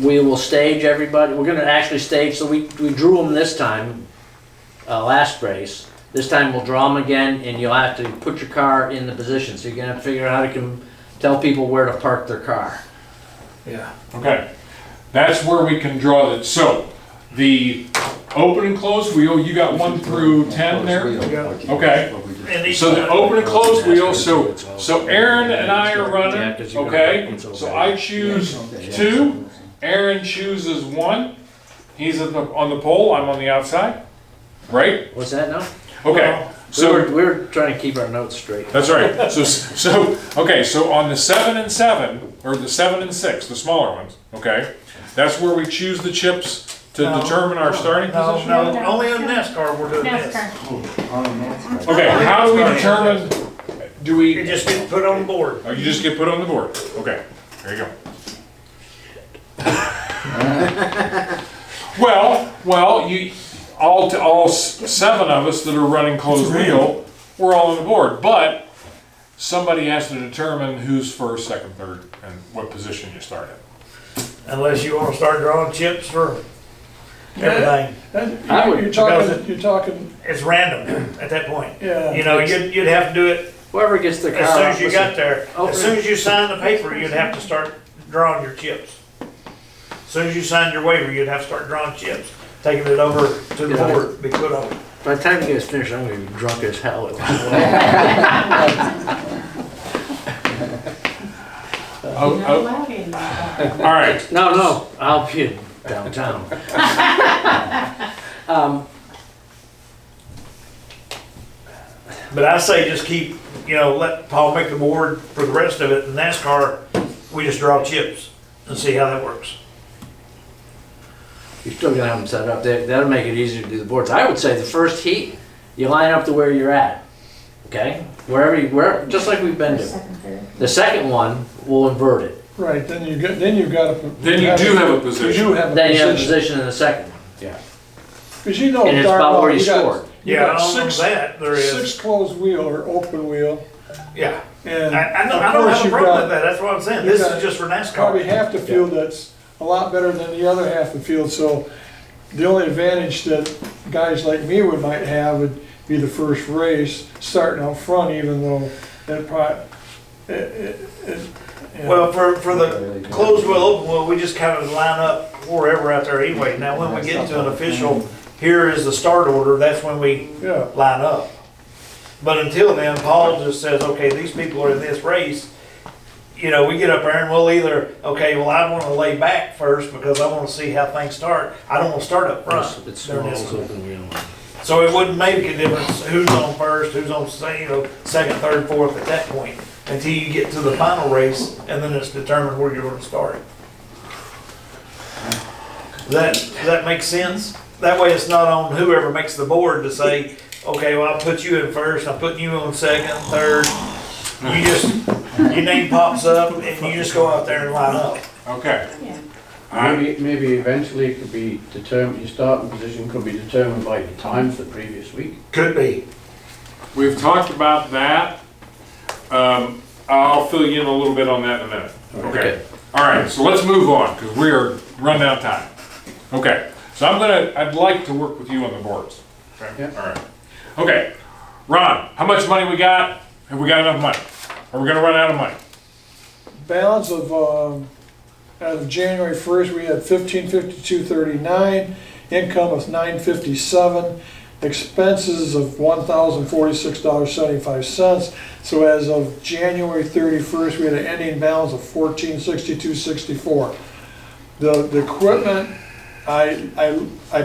we will stage everybody, we're gonna actually stage, so we drew them this time, last race. This time we'll draw them again, and you'll have to put your car in the position, so you're gonna have to figure out how to tell people where to park their car.
Yeah.
Okay, that's where we can draw it. So, the open and closed wheel, you got 1 through 10 there? Okay.
And each
So the
time-
open and closed wheel, so Aaron and I are running, okay? So I choose 2, Aaron chooses 1. He's on the pole, I'm on the outside, right?
What's that now?
Okay, so,
We're trying to keep our notes straight.
that's right. Okay, so on the 7 and 7, or the 7 and 6, the smaller ones, okay? That's where we choose the chips to determine our starting
No,
position?
no, only on NASCAR we're doing this.
NASCAR.
Okay, how do we determine, do we?
It just gets put on the board.
Oh, you just get put on the board. Okay, there you go. Well, you, all 7 of us that are running closed wheel, we're all on the board, but somebody has to determine who's first, second, third, and what position you start in.
Unless you wanna start drawing chips for everything.
I would-
You're talking,
It's random at that point.
yeah.
You know, you'd have to do it
Whoever gets their car.
as soon as you
listen,
got there.
open
As soon
it.
as you sign the paper, you'd have to start drawing your chips. As soon as you signed your waiver, you'd have to start drawing chips, taking it over to the
Yeah.
board, be put on.
By the time you guys finish, I'm gonna be drunk as hell.
Oh, all right,
No, I'll be downtown.
But I say just keep, let Paul make the board for the rest of it. In NASCAR, we just draw chips and see how that works.
You're still gonna have them set up. That'll make it easier to do the boards. I would say the first heat, you line up to where you're at. Okay? Where, just like we've been doing. The second one, we'll invert it.
Right, then you've got a.
Then you do have a position.
You do have a
Then you have a
position.
position in the second one. Yeah.
Because you know
And it's
darn
about
well
where you
got-
scored.
you
Yeah,
got
I don't know
six,
that, there is.
6 closed wheel or open wheel,
Yeah.
and
I
of
don't
course
have a
you've
problem
got
with that, that's what I'm saying.
you've
This
got
is just for
probably
NASCAR.
half the field that's a lot better than the other half of the field, so the only advantage that guys like me might have would be the first race, starting out front, even though it probably, yeah.
Well, for the closed wheel, open wheel, we just kind of line up wherever out there anyway. Now, when we get to an official, here is the start order, that's when we
Yeah,
line up. But until then, Paul just says, okay, these people are in this race. We get up there and we'll either, okay, well, I want to lay back first because I want to see how things start. I don't want to start up front.
It's
during this
small,
one.
open wheel.
So it wouldn't make a difference who's on first, who's on, second, third, fourth at that point, until you get to the final race, and then it's determined where you're gonna start. Does that make sense? That way it's not on whoever makes the board to say, okay, well, I'll put you in first, I'm putting you on second, third. Your name pops up, and you just go out there and line up.
Okay. All right.
Maybe eventually it could be determined, your starting position could be determined by your times the previous week.
Could be.
We've talked about that. I'll fill you in a little bit on that in a minute. Okay. All right, so let's move on because we are running out of time. Okay, so I'd like to work with you on the boards. Okay.
Yeah.
All right. Okay, Ron, how much money we got? Have we got enough money? Are we gonna run out of money?
balance of, as of January 1st, we had 1552.39, income of 957, expenses of $1,046.75. So as of January 31st, we had an ending balance of 1462.64. The equipment, I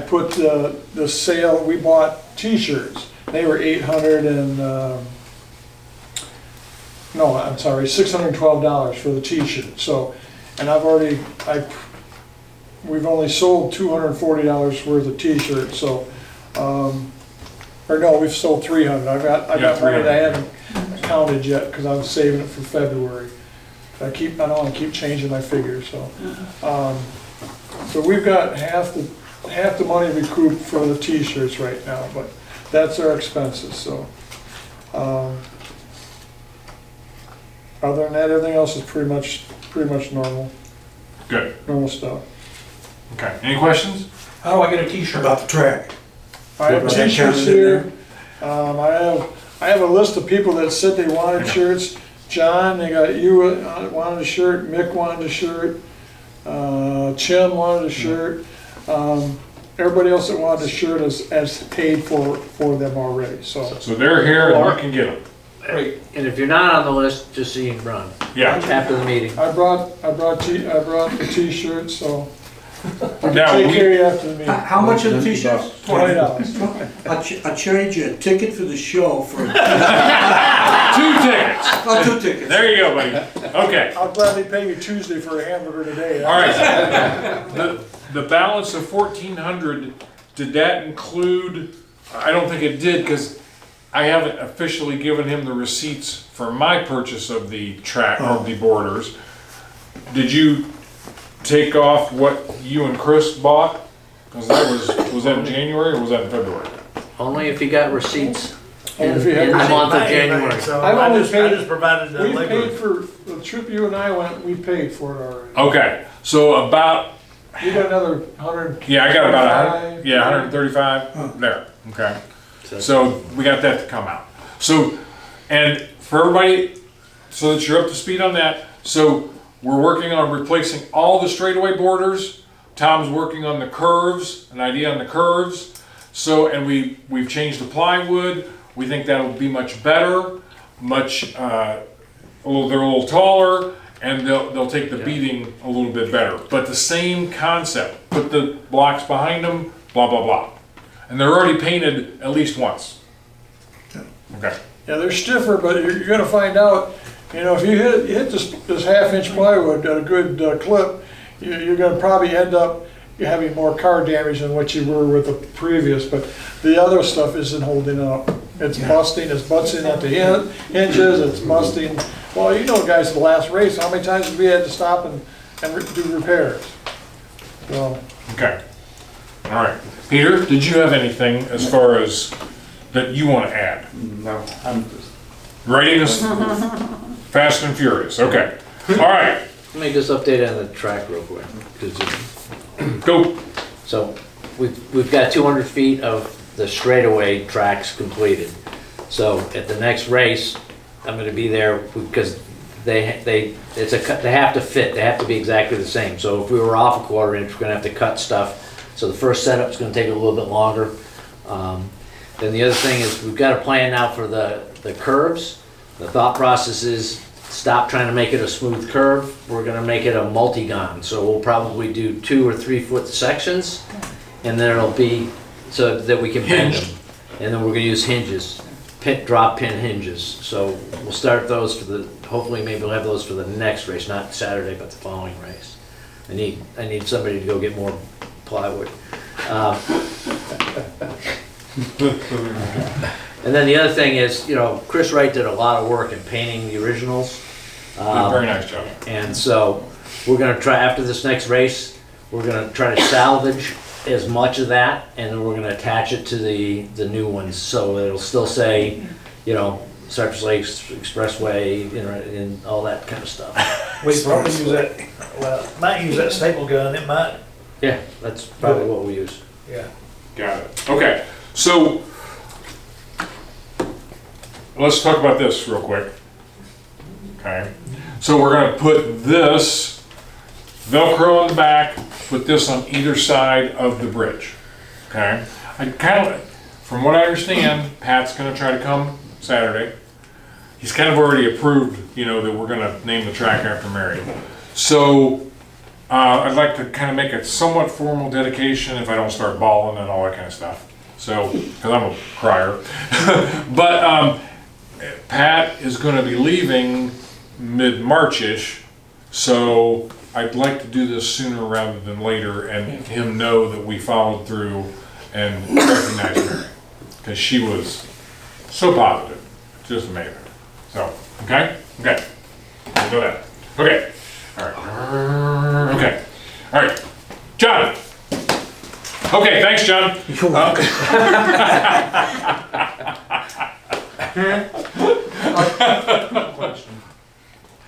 put the sale, we bought t-shirts. They were $612 for the t-shirt. So, and we've only sold $240 worth of t-shirts. So, or no, we've sold 300. I got money that I haven't counted yet because I'm saving it for February. I don't want to keep changing my figures. So, so we've got half the money recouped for the t-shirts right now, but that's our expenses. So.
Other than that, everything else is pretty much normal,
Good.
normal stuff.
Okay. Any questions?
How do I get a t-shirt?
About the track.
I have
Put that
t-shirts
counted in
here. I have a list of people that said they wanted shirts. John, they got you wanted a shirt, Mick wanted a shirt, Chim wanted a shirt. Everybody else that wanted a shirt has paid for them already, so.
So they're here and you can get them.
Great.
And if you're not on the list, just so you can run
Yeah.
after the meeting.
I brought the t-shirts, so
Now,
take care
we,
of you after the meeting.
How much are the t-shirts?
$20.
I'll trade you a ticket for the show for
2 tickets.
oh, 2 tickets.
There you go, buddy. Okay.
I'll gladly pay you Tuesday for a hamburger today.
All right. The balance of 1,400, did that include, I don't think it did, because I haven't officially given him the receipts for my purchase of the track, of the borders. Did you take off what you and Chris bought? Because that was that in January or was that in February?
Only if you got receipts in
If you have
the
receipts.
month of
I didn't buy anything,
January.
So
I've
I
always
just provided the
We paid
labor.
for the trip you and I went, we paid for it already.
Okay, so about,
You got another 100.
yeah, I got about 100,
135.
yeah, 135 there, okay. So we got that to come out. So, and for everybody, so that you're up to speed on that, so we're working on replacing all the straightaway borders. Tom's working on the curves, an idea on the curves. So, and we've changed the plywood. We think that'll be much better, they're a little taller, and they'll take the beating a little bit better. But the same concept, put the blocks behind them, blah, blah, blah. And they're already painted at least once. Okay.
Yeah, they're stiffer, but you're gonna find out, if you hit this half-inch plywood at a good clip, you're gonna probably end up having more car damage than what you were with the previous, but the other stuff isn't holding up. It's busting, it's busting at the hinges, it's busting. Well, guys, the last race, how many times have we had to stop and do repairs? So,
Okay. All right. Peter, did you have anything as far as that you want to add?
No, I'm just.
Writing is fast and furious. Okay. All right.
Let me just update on the track real quick. 'Cause
Go.
So we've got 200 feet of the straightaway tracks completed. So at the next race, I'm gonna be there because they have to fit, they have to be exactly the same. So if we were off a quarter inch, we're gonna have to cut stuff. So the first setup's gonna take a little bit longer. Then the other thing is we've got a plan now for the curves. The thought process is stop trying to make it a smooth curve. We're gonna make it a multi-gon. So we'll probably do 2 or 3 foot sections, and then it'll be so that we can bend them. And then we're gonna use hinges, drop pin hinges. So we'll start those hopefully maybe we'll have those for the next race, not Saturday, but the following race. I need somebody to go get more plywood. And then the other thing is, Chris Wright did a lot of work in painting the originals.
Very nice job.
And so we're gonna try, after this next race, we're gonna try to salvage as much of that, and then we're gonna attach it to the new ones. So it'll still say, Cypress Lakes Expressway, and all that kind of stuff.
We probably use that, might use that staple gun, it might,
Yeah, that's probably what we use.
yeah.
Got it. Okay. So let's talk about this real quick. Okay. So we're going to put this Velcro on the back, put this on either side of the bridge. Okay. From what I understand, Pat's going to try to come Saturday. He's kind of already approved, that we're going to name the track after Mary. So I'd like to kind of make a somewhat formal dedication if I don't start bawling and all that kind of stuff. So, because I'm a crier. But Pat is going to be leaving mid-March-ish, so I'd like to do this sooner rather than later and him know that we followed through and recognized Mary. Because she was so positive. Just amazing. So, okay? Okay. We'll do that. Okay. All right. Okay. All right. John. Okay, thanks, John.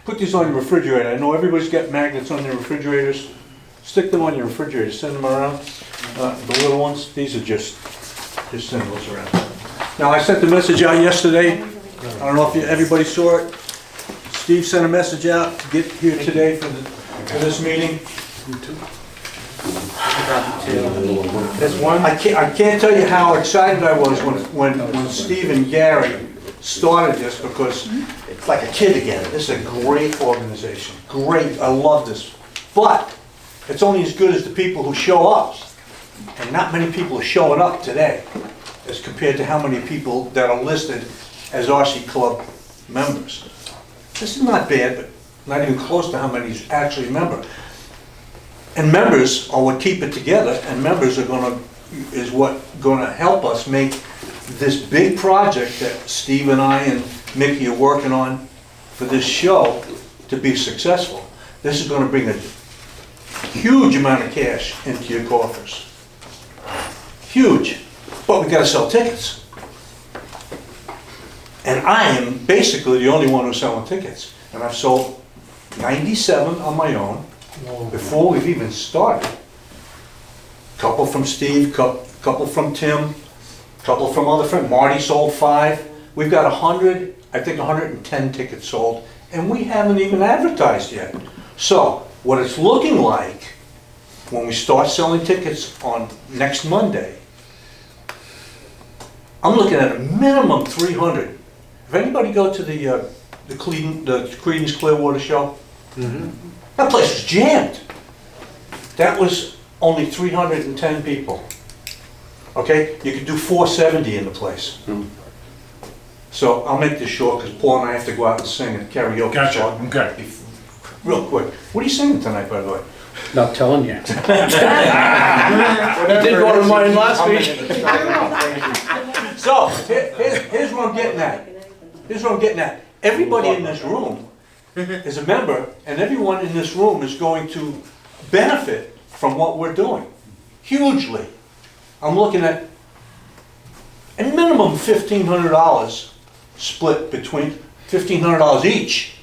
put these on your refrigerator. I know everybody's got magnets on their refrigerators. Stick them on your refrigerator, send them around. The little ones, these are just send those around. Now, I sent the message out yesterday. I don't know if everybody saw it. Steve sent a message out to get here today for this meeting. I can't tell you how excited I was when Steve and Gary started this, because it's like a kid again. This is a great organization. Great, I love this. But it's only as good as the people who show up. And not many people are showing up today as compared to how many people that are listed as RC Club members. This is not bad, but not even close to how many is actually a member. And members are what keep it together, and members are is what gonna help us make this big project that Steve and I and Mickey are working on for this show to be successful. This is gonna bring a huge amount of cash into your coffers. Huge. But we gotta sell tickets. And I am basically the only one who's selling tickets. And I've sold 97 on my own before we've even started. Couple from Steve, couple from Tim, couple from other friends. Marty sold 5. We've got 100, I think 110 tickets sold, and we haven't even advertised yet. So, what it's looking like when we start selling tickets on next Monday, I'm looking at a minimum 300. If anybody go to the Creedence Clearwater show, that place was jammed. That was only 310 people. Okay, you could do 470 in the place. So I'll make this short because Paul and I have to go out and sing at karaoke.
Gotcha, okay.
Real quick, what are you singing tonight, by the way?
Not telling you.
You did one of mine last week.
So, here's what I'm getting at. Here's what I'm getting at. Everybody in this room is a member, and everyone in this room is going to benefit from what we're doing. Hugely. I'm looking at a minimum $1,500 split between $1,500 each.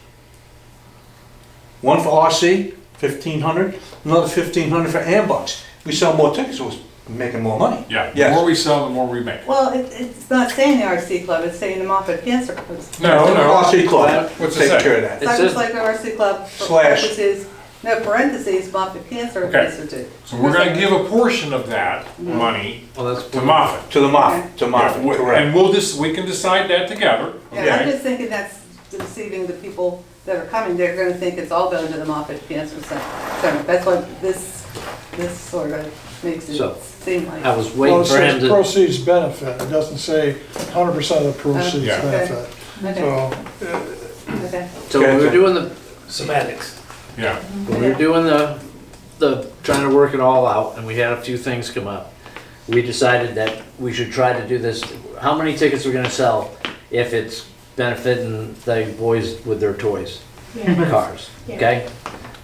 One for RC, $1,500, another $1,500 for Ambucks. We sell more tickets, we're making more money.
Yeah, the
Yes.
more we sell, the more we make.
Well, it's not saying the RC Club, it's saying the Moffett Cancer Club.
No, no.
RC Club,
What's it
take
say?
care of that.
It's
It says-
like the RC Club,
Slash.
parentheses, no parentheses, Moffett Cancer
Okay.
Institute.
So we're gonna give a portion of that money
Well, that's
to Moffett.
To the Moffett, to Moffett,
Yeah,
correct.
and we can decide that together.
Yeah,
okay?
I'm just thinking that's deceiving the people that are coming, they're gonna think it's all going to the Moffett Cancer Center. That's what this sort of makes it
So,
seem like.
I was
Well,
waiting
it
for him
says
to,
proceeds benefit, it doesn't say 100% of the proceeds
Yeah.
benefit.
Okay,
So,
okay.
so when we were doing the,
Semantics.
Yeah,
when we were doing trying to work it all out, and we had a few things come up, we decided that we should try to do this, how many tickets we're gonna sell if it's benefiting the boys with their toys, cars, okay?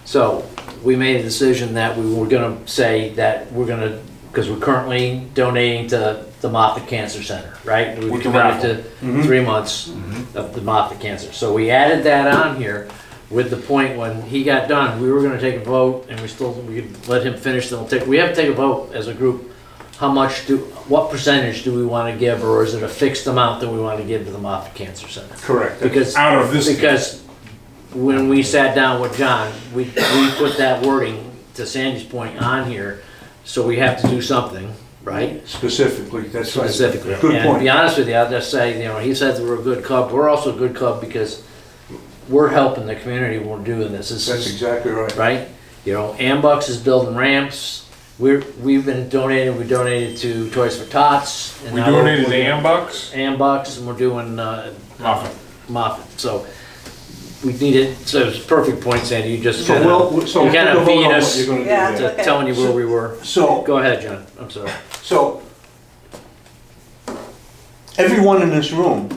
So, we made a decision that we were gonna say that we're gonna, because we're currently donating to the Moffett Cancer Center, right? We've
With the
committed
raffle.
to 3 months of the Moffett Cancer. So we added that on here with the point when he got done, we were gonna take a vote, and we could let him finish, then we have to take a vote as a group. What percentage do we wanna give, or is it a fixed amount that we wanna give to the Moffett Cancer Center?
Correct.
Because,
out of this.
because when we sat down with John, we put that wording, to Sandy's point, on here, so we have to do something, right?
Specifically, that's right.
Specifically.
Good
And to
point.
be honest with you, I'll just say, he says we're a good club, we're also a good club because we're helping the community when we're doing this. This
That's
is,
exactly right.
right? Ambucks is building ramps, we've been donating, we donated to Toys for Tots. and
We
now
donated to
we're-
Ambucks,
Ambucks, and we're doing,
Moffett.
Moffett, so we needed, so it's a perfect point, Sandy, you just
So
kinda,
we'll, so
you kinda
we'll vote
beat
on what
us
you're gonna do
Yeah.
there.
to telling you where we were.
So,
Go ahead, John, I'm sorry.
so, everyone in this room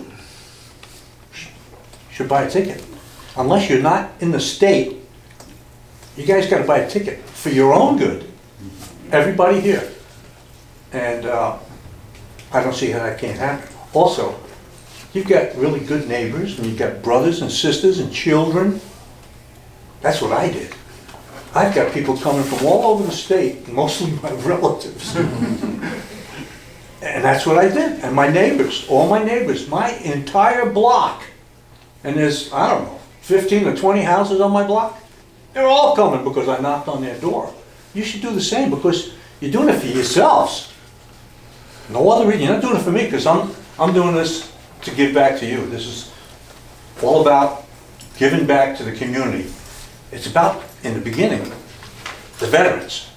should buy a ticket. Unless you're not in the state, you guys gotta buy a ticket for your own good. Everybody here. And, I don't see how that can't happen. Also, you've got really good neighbors, and you've got brothers and sisters and children That's what I did. I've got people coming from all over the state, mostly my relatives. And that's what I did. And my neighbors, all my neighbors, my entire block, and there's, I don't know, 15 or 20 houses on my block, they're all coming because I knocked on their door. You should do the same because you're doing it for yourselves. No other reason. You're not doing it for me because I'm doing this to give back to you. This is all about giving back to the community. It's about, in the beginning, the veterans.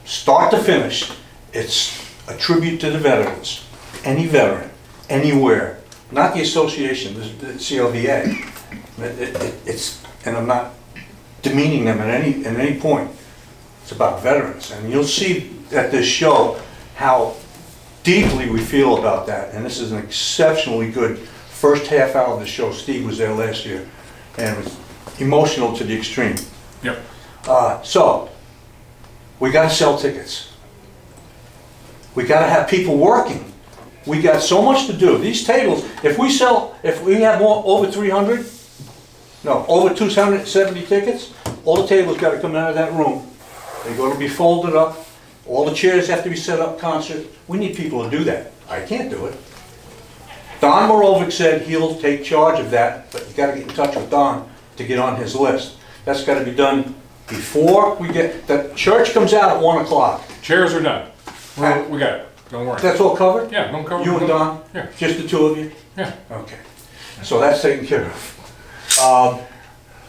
Start to finish, it's a tribute to the veterans. Any veteran, anywhere. Not the association, the CLVA. It's, and I'm not demeaning them at any point. It's about veterans. And you'll see at this show how deeply we feel about that. And this is an exceptionally good first half hour of the show. Steve was there last year. And it was emotional to the extreme.
Yep.
So, we gotta sell tickets. We gotta have people working. We got so much to do. These tables, if we have over 300, no, over 270 tickets, all the tables gotta come out of that room. They're gonna be folded up. All the chairs have to be set up concert. We need people to do that. I can't do it. Don Morovic said he'll take charge of that, but you gotta get in touch with Don to get on his list. That's gotta be done before we get, the church comes out at 1 o'clock.
Chairs are done. We got it. Don't worry.
That's all covered?
Yeah, don't cover.
You and Don?
Yeah.
Just the two of you?
Yeah.
Okay. So that's taken care of.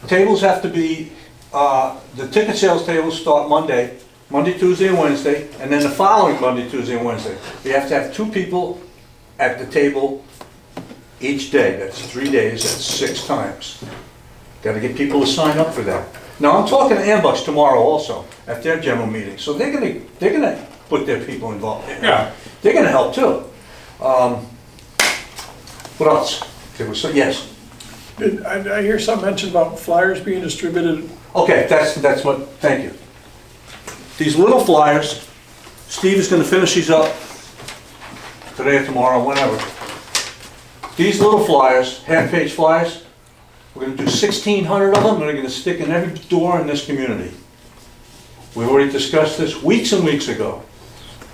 Tables have to be, the ticket sales tables start Monday, Tuesday, and Wednesday, and then the following Monday, Tuesday, and Wednesday. You have to have 2 people at the table each day. That's 3 days, that's 6 times. Gotta get people to sign up for that. Now, I'm talking to Ambush tomorrow also, at their general meeting, so they're gonna put their people involved.
Yeah.
They're gonna help too. What else? Yes.
I hear something mentioned about flyers being distributed.
Okay, that's what, thank you. These little flyers, Steve is gonna finish these up today or tomorrow, whenever. These little flyers, half-page flyers, we're gonna do 1,600 of them, and they're gonna stick in every door in this community. We've already discussed this weeks and weeks ago.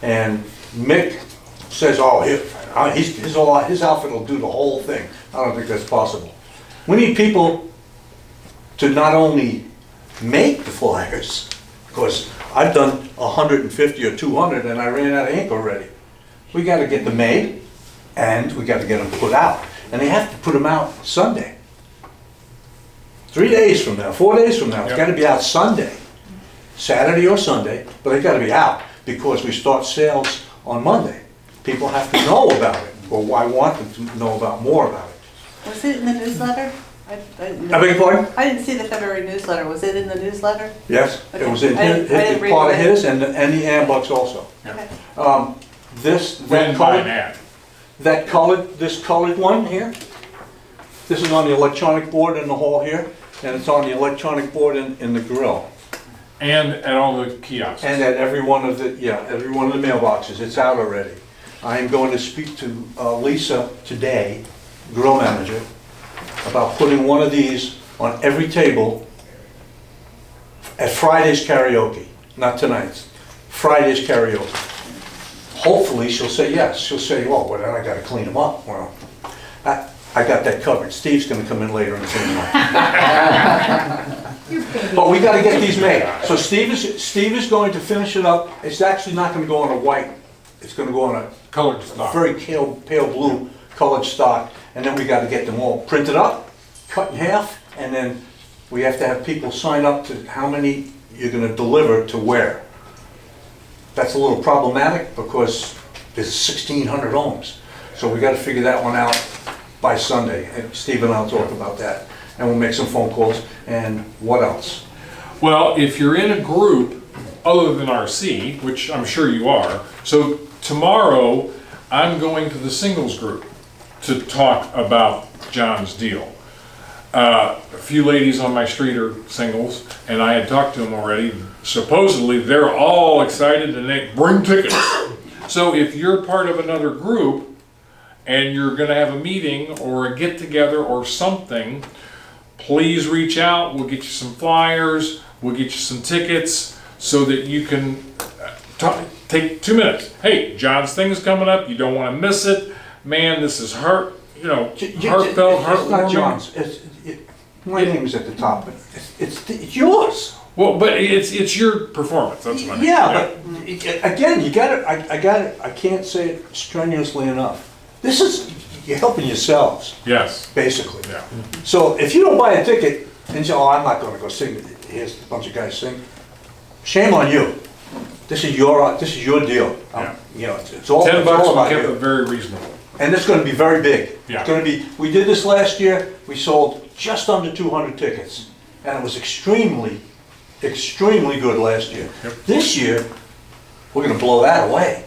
And Mick says, oh, his outfit will do the whole thing. I don't think that's possible. We need people to not only make the flyers, because I've done 150 or 200 and I ran out of ink already. We gotta get them made, and we gotta get them put out. And they have to put them out Sunday. 3 days from now, 4 days from now, it's gotta be out Sunday. Saturday or Sunday, but they gotta be out because we start sales on Monday. People have to know about it, or I want them to know about more about it.
Was it in the newsletter? I
I beg your pardon?
I didn't see the February newsletter. Was it in the newsletter?
Yes, it was in
Okay. I didn't read
part of
it.
his and the Ambucks also.
Okay.
Written by an ad.
This colored one here, this is on the electronic board in the hall here, and it's on the electronic board in the grill.
And at all the kiosks.
And at every one of the mailboxes, it's out already. I am going to speak to Lisa today, grill manager, about putting one of these on every table at Friday's karaoke, not tonight's, Friday's karaoke. Hopefully she'll say yes. She'll say, well, then I gotta clean them up. Well, I got that covered. Steve's gonna come in later and clean them up. But we gotta get these made. So Steve is going to finish it up. It's actually not gonna go on a white. It's gonna go on a
Colored stock.
very pale blue colored stock. And then we gotta get them all printed up, cut in half, and then we have to have people sign up to how many you're gonna deliver to where. That's a little problematic because there's 1,600 homes. So we gotta figure that one out by Sunday. And Steve and I'll talk about that. And we'll make some phone calls. And what else?
Well, if you're in a group other than RC, which I'm sure you are, so tomorrow I'm going to the singles group to talk about John's deal. A few ladies on my street are singles, and I had talked to them already. Supposedly, they're all excited and they bring tickets. So if you're part of another group and you're gonna have a meeting or a get-together or something, please reach out. We'll get you some flyers. We'll get you some tickets so that you can take 2 minutes. Hey, John's thing's coming up. You don't want to miss it. Man, this is heartfelt,
It's not
heartwarming.
John's. My name is at the top, but it's yours.
Well, but it's your performance. That's what I mean.
Yeah, but again, I can't say it strenuously enough. You're helping yourselves,
Yes.
basically.
Yeah.
So if you don't buy a ticket and say, oh, I'm not gonna go sing, here's a bunch of guys sing, shame on you. This is your deal.
Yeah.
It's all
$10
about
we kept it
you.
very reasonable.
And it's gonna be very big.
Yeah.
It's gonna be, we did this last year, we sold just under 200 tickets. And it was extremely good last year.
Yep.
This year, we're gonna blow that away.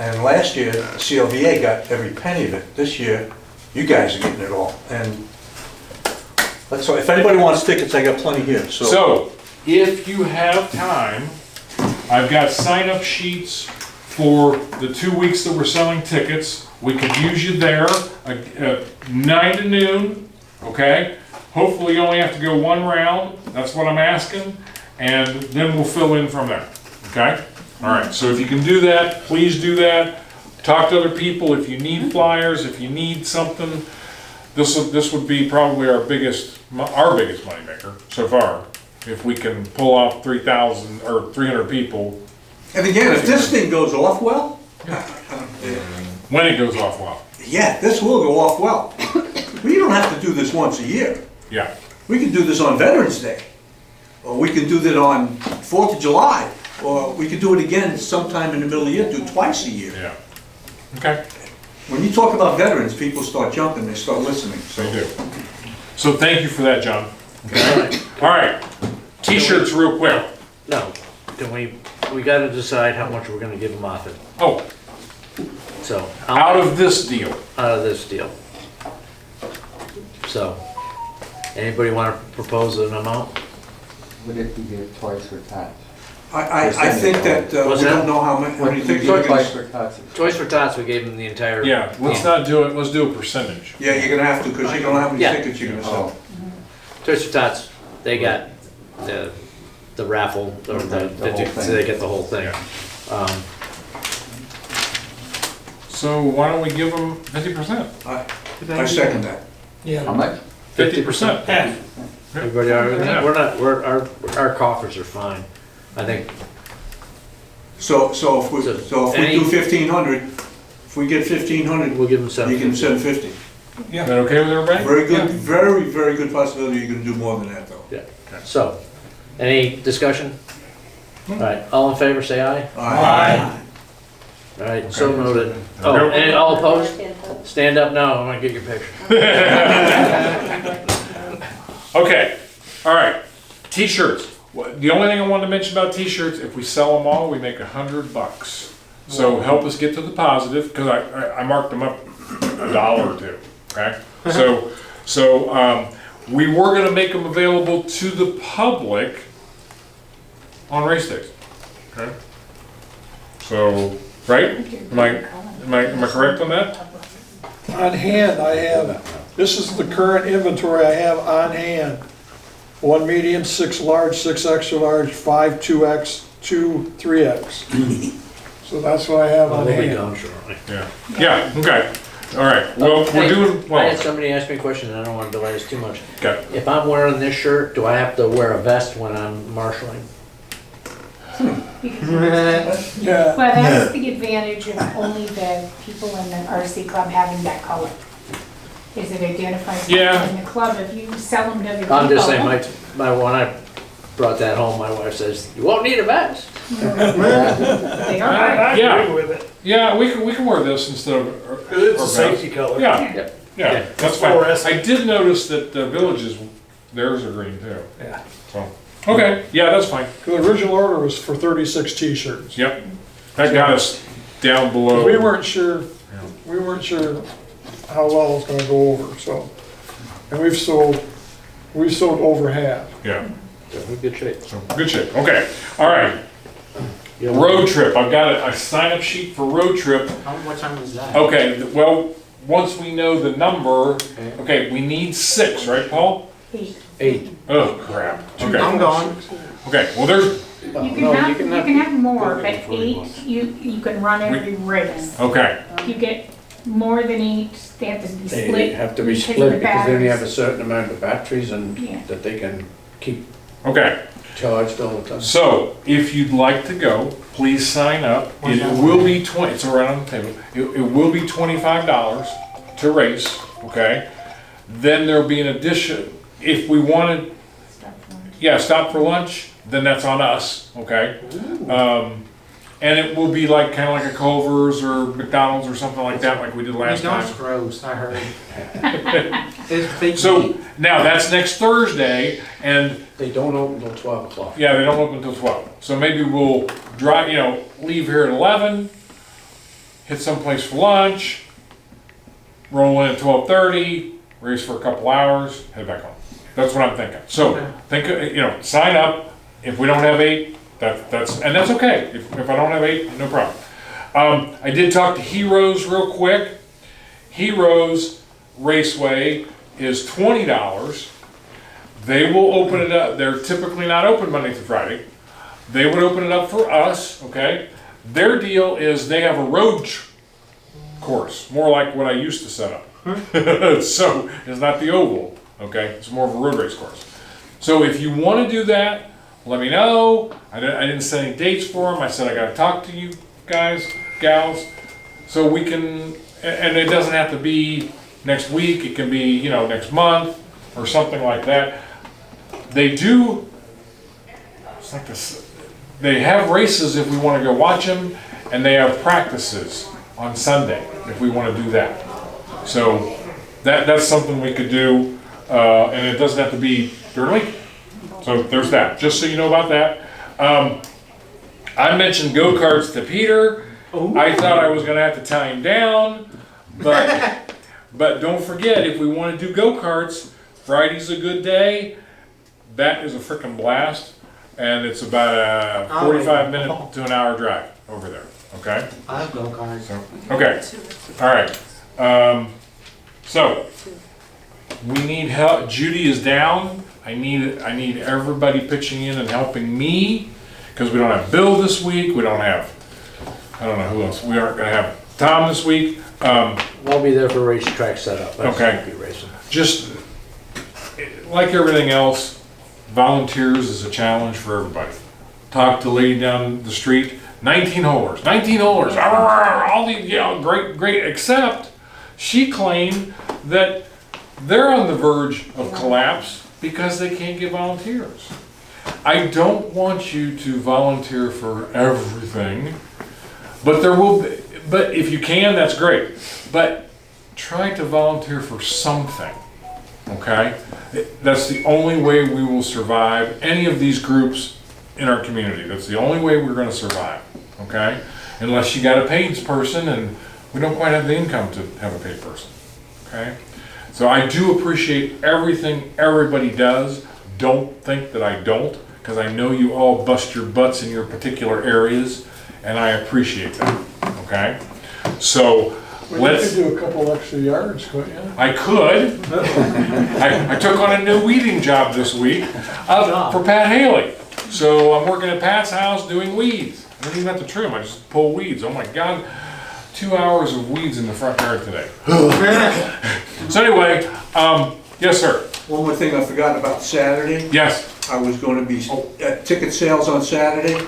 And last year, CLVA got every penny of it. This year, you guys are getting it all. And that's all. If anybody wants tickets, I got plenty here, so.
So, if you have time, I've got sign-up sheets for the 2 weeks that we're selling tickets. We could use you there, 9 to noon, okay? Hopefully you only have to go 1 round, that's what I'm asking, and then we'll fill in from there, okay? All right, so if you can do that, please do that. Talk to other people if you need flyers, if you need something. This would be probably our biggest moneymaker so far, if we can pull off 3,000 or 300 people.
And again, if this thing goes off well,
When it goes off well.
yeah, this will go off well. We don't have to do this once a year.
Yeah,
We can do this on Veterans Day, or we can do that on 4th of July, or we could do it again sometime in the middle of the year, do it twice a year.
yeah. Okay,
When you talk about veterans, people start jumping, they start listening, so.
they do. So thank you for that, John. Okay. All right, T-shirts real quick.
No, we gotta decide how much we're gonna give them off it,
Oh,
so.
out of this deal.
Out of this deal. So, anybody wanna propose an amount?
Would it be twice for tots?
I think that we
What's that?
don't know how many tickets you're
Twice
gonna.
for tots.
Choice for Tots, we gave them the entire.
Yeah, let's not do it, let's do a percentage.
Yeah, you're gonna have to, because you don't know how many
Yeah.
tickets you're gonna sell.
Choice for Tots, they got the raffle, or the
The whole
so
thing.
they get the whole thing.
Yeah. So why don't we give them 50%?
I second that.
How much?
50%.
Half.
Everybody all right with
Yeah.
that? Our coffers are fine, I think.
So if we
Any-
do 1,500, if we get 1,500,
We'll give them
you can
750.
send 50.
Is that okay with everybody?
Very good,
Yeah.
very, very good possibility you're gonna do more than that, though.
Yeah, so, any discussion? All right, all in favor, say aye.
Aye.
All right, so noted. Oh, and all opposed? Stand up now, I wanna get your picture.
Okay, all right, T-shirts. The only thing I wanted to mention about T-shirts, if we sell them all, we make $100. So help us get to the positive, because I marked them up $1 or $2, okay? So we were gonna make them available to the public on race days, okay? So, right? Am I correct on that?
On hand, I have, this is the current inventory I have on hand. 1 medium, 6 large, 6 extra large, 5 2X, 2 3X. So that's what I have
We'll
on
be
hand.
done shortly.
Yeah, okay, all right, well, we're
Hey,
doing,
I had
well,
somebody ask me a question, and I don't wanna delay this too much.
okay.
If I'm wearing this shirt, do I have to wear a vest when I'm marshaling?
Yeah,
Well, that's the advantage of only the people in the RC club having that color. Is it identifies
Yeah.
in the club, if you sell them to other people.
I'm just saying, when I brought that home, my wife says, you won't need a vest.
They are.
I
Yeah.
agree with it.
Yeah, we can wear this instead of.
It's
or
a safety color.
Yeah,
Yep.
yeah,
Yeah.
that's fine.
Fluorescent.
I did notice that the villages, theirs are green too.
Yeah.
So, okay, yeah, that's fine.
the original order was for 36 t-shirts.
Yep. That got us down below.
We weren't sure how well it's gonna go over, so. And we've sold over half.
Yeah,
We're in good shape.
so good shape. Okay, all right. Road trip. I've got a sign-up sheet for road trip.
What time is that?
Okay, well, once we know the number, okay, we need 6, right, Paul?
8.
Oh, crap. Okay.
I'm gone.
Okay, well, there's,
You can have more, but 8, you can run every race.
okay,
If you get more than 8, they have to be split.
They have to be
because of
split
the
because then you have a
batteries.
certain amount of batteries and
Yeah.
that they can keep
okay.
charged all the time.
So, if you'd like to go, please sign up. It will be it's around on the table. It will be $25 to race, okay? Then there'll be an addition, if we wanted, stop for lunch, then that's on us, okay? And it will be like, kinda like a Culver's or McDonald's or something like that, like we did last time.
McDonald's gross, I heard. It's big
So,
meat.
now that's next Thursday, and
They don't open till 12 o'clock.
yeah, they don't open until 12. So maybe we'll drive, leave here at 11, hit someplace for lunch, roll in at 12:30, race for a couple hours, head back home. That's what I'm thinking. So sign up. If we don't have 8, that's okay. If I don't have 8, no problem. I did talk to Heroes real quick. Heroes Raceway is $20. They will open it up. They're typically not open Monday through Friday. They would open it up for us, okay? Their deal is they have a road course, more like what I used to set up. So it's not the oval, okay? It's more of a road race course. So if you want to do that, let me know. I didn't set any dates for them. I said I got to talk to you guys, gals, so we can, and it doesn't have to be next week. It can be, next month or something like that. They do, it's like this, they have races if we want to go watch them, and they have practices on Sunday if we want to do that. So that's something we could do, and it doesn't have to be during the week. So there's that, just so you know about that. I mentioned go-karts to Peter. I thought I was gonna have to tie him down, but don't forget, if we wanna do go-karts, Friday's a good day. That is a frickin' blast, and it's about a 45-minute to an hour drive over there, okay?
I have go-karts.
So, okay, all right. So, we need help. Judy is down. I need everybody pitching in and helping me, because we don't have Bill this week. We don't have, I don't know who else. We aren't gonna have Tom this week.
Won't be there for racetrack setup. That's
Okay.
won't be racing.
Just like everything else, volunteers is a challenge for everybody. Talked to a lady down the street, 19 holers, all these, great, except she claimed that they're on the verge of collapse because they can't get volunteers. I don't want you to volunteer for everything, but but if you can, that's great. But try to volunteer for something, okay? That's the only way we will survive any of these groups in our community. That's the only way we're gonna survive, okay? Unless you got a paid person, and we don't quite have the income to have a paid person, okay? So I do appreciate everything everybody does. Don't think that I don't, because I know you all bust your butts in your particular areas, and I appreciate that, okay? So
Well, you could do a couple extra yards, couldn't you?
I could. I took on a new weeding job this week for Pat Haley. So I'm working at Pat's house doing weeds. I didn't even have to trim, I just pull weeds. Oh my God, 2 hours of weeds in the front yard today. So anyway, yes, sir.
One more thing I forgot about Saturday.
Yes.
I was going to be at ticket sales on Saturday.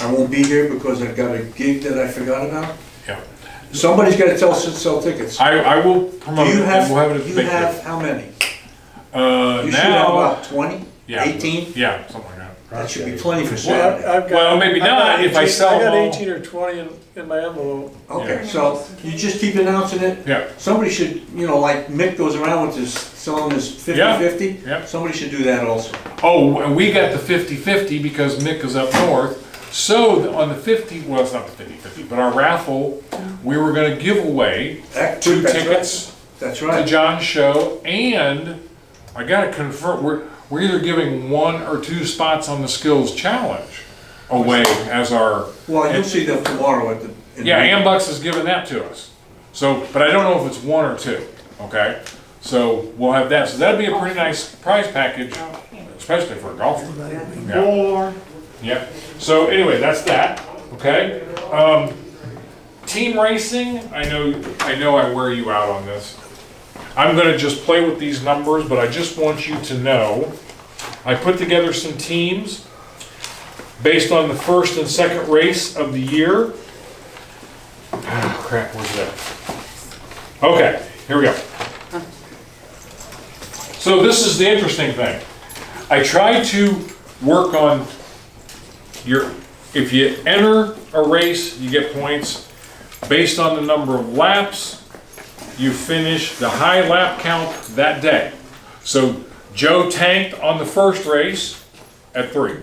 I won't be here because I've got a gig that I forgot about.
Yeah.
Somebody's got to sell tickets.
I will promote
Do
it.
you have,
We'll have it at the
you
big
have
deal.
how many? You should have
Now,
about 20?
yeah,
18?
Yeah, something like that.
That should be plenty for
Well,
Saturday.
I've got.
Well, maybe
I've got
not if I
18
sell
I got
them all.
18 or 20 in my envelope.
Okay, so you just keep announcing it.
Yeah.
Somebody should, like Mick goes around with his, selling his 50/50.
Yeah.
Somebody should do that also.
Oh, and we got the 50/50 because Mick is up north. So on the 50, well, it's not the 50/50, but our raffle, we were gonna give away
That's
2
right.
tickets
That's
to
right.
John's show, and I gotta confirm, we're either giving 1 or 2 spots on the Skills Challenge away as our,
Well, you'll see them tomorrow at the. in
yeah,
the-
Ambucks is giving that to us. So, but I don't know if it's one or two, okay? So we'll have that. So that'd be a pretty nice prize package, especially for a golfer. Yeah. Yeah. So anyway, that's that, okay? Team racing, I know I wear you out on this. I'm gonna just play with these numbers, but I just want you to know, I put together some teams based on the first and second race of the year. Oh, crap, where's that? Okay, here we go. So this is the interesting thing. I tried to work on if you enter a race, you get points. Based on the number of laps, you finish the high lap count that day. So Joe tanked on the first race at 3.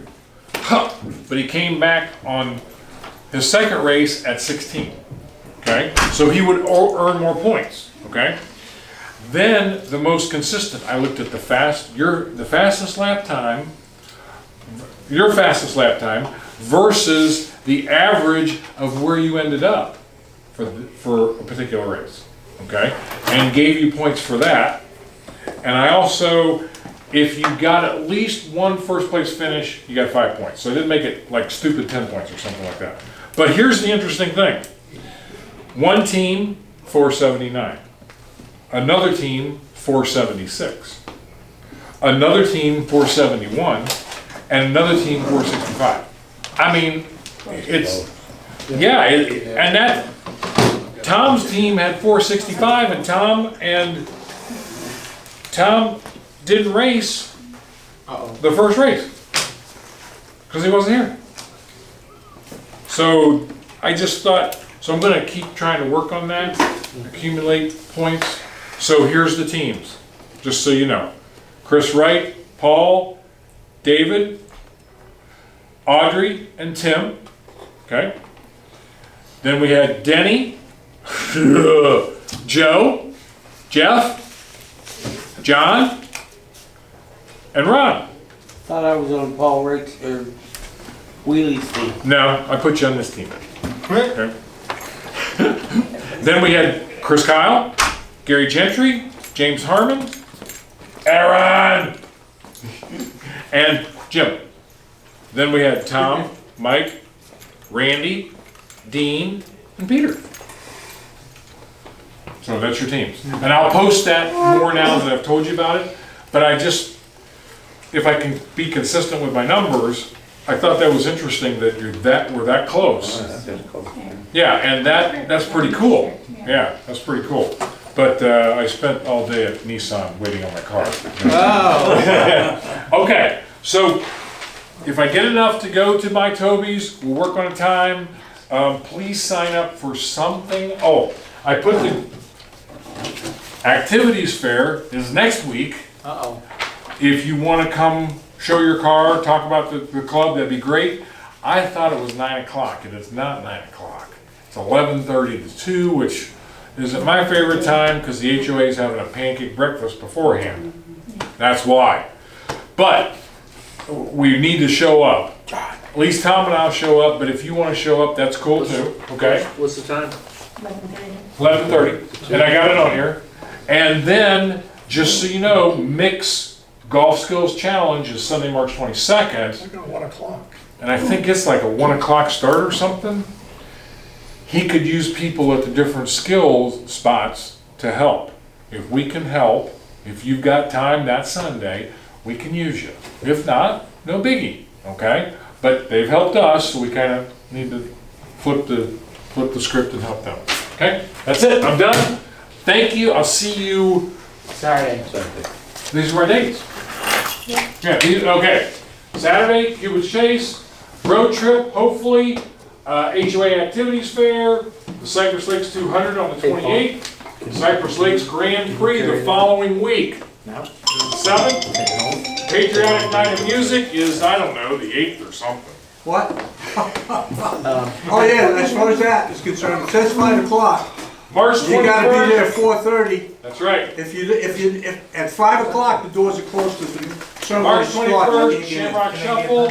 But he came back on his second race at 16. Okay? So he would earn more points. Okay? Then the most consistent, I looked at the fastest lap time, your fastest lap time versus the average of where you ended up for a particular race, okay? And gave you points for that. And I also, if you got at least one first place finish, you got 5 points. So I didn't make it like stupid 10 points or something like that. But here's the interesting thing. One team, 479. Another team, 476. Another team, 471. And another team, 465. I mean, it's, yeah, and that, Tom's team had 465, and Tom didn't race the first race because he wasn't here. So I just thought, so I'm going to keep trying to work on that, accumulate points. So here's the teams, just so you know. Chris Wright, Paul, David, Audrey, and Tim. Okay. Then we had Denny, Joe, Jeff, John, and Ron.
Thought I was on Paul Rick's or Wheelie's team.
No, I put you on this team. Okay. Then we had Chris Kyle, Gary Gentry, James Harmon, Aaron, and Jim. Then we had Tom, Mike, Randy, Dean, and Peter. So that's your teams. And I'll post that more now that I've told you about it. But I just, if I can be consistent with my numbers, I thought that was interesting that we're that close. Yeah, and that's pretty cool. Yeah, that's pretty cool. But I spent all day at Nissan waiting on my car. Oh. Okay, so if I get enough to go to my Toby's, we'll work on a time. Please sign up for something. Oh, I put the activities fair is next week.
Uh-oh.
If you want to come show your car, talk about the club, that'd be great. I thought it was 9 o'clock, and it's not 9 o'clock. It's 11:30 to 2, which isn't my favorite time because the HOA is having a pancake breakfast beforehand. That's why. But we need to show up. At least Tom and I'll show up, but if you want to show up, that's cool too, okay?
What's the time?
11:30, and I got it on here. And then, just so you know, Mick's Golf Skills Challenge is Sunday, March 22nd.
Like at 1 o'clock.
And I think it's like a 1 o'clock start or something. He could use people at the different skills spots to help. If we can help, if you've got time that Sunday, we can use you. If not, no biggie, okay? But they've helped us, so we kind of need to flip the script and help them. Okay, that's it. I'm done. Thank you. I'll see you
Saturday.
These are my dates. Yeah. Okay. Saturday, Cubans Chase, road trip, hopefully, HOA Activities Fair, the Cypress Lakes 200 on the 28th, Cypress Lakes Grand Prix the following week. 7th, Patriotic Night of Music is, I don't know, the 8th or something.
What? Oh yeah, as far as that is concerned, it says 5 o'clock.
March 21st.
You gotta be there at 4:30.
That's right.
If at 5 o'clock the doors are closed to the
March
ceremony starts,
21st,
you
Shamrock Shuffle,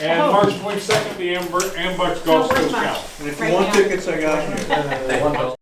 and March 22nd, the Ambush Golf Skills Challenge.
And if you want tickets, I got you.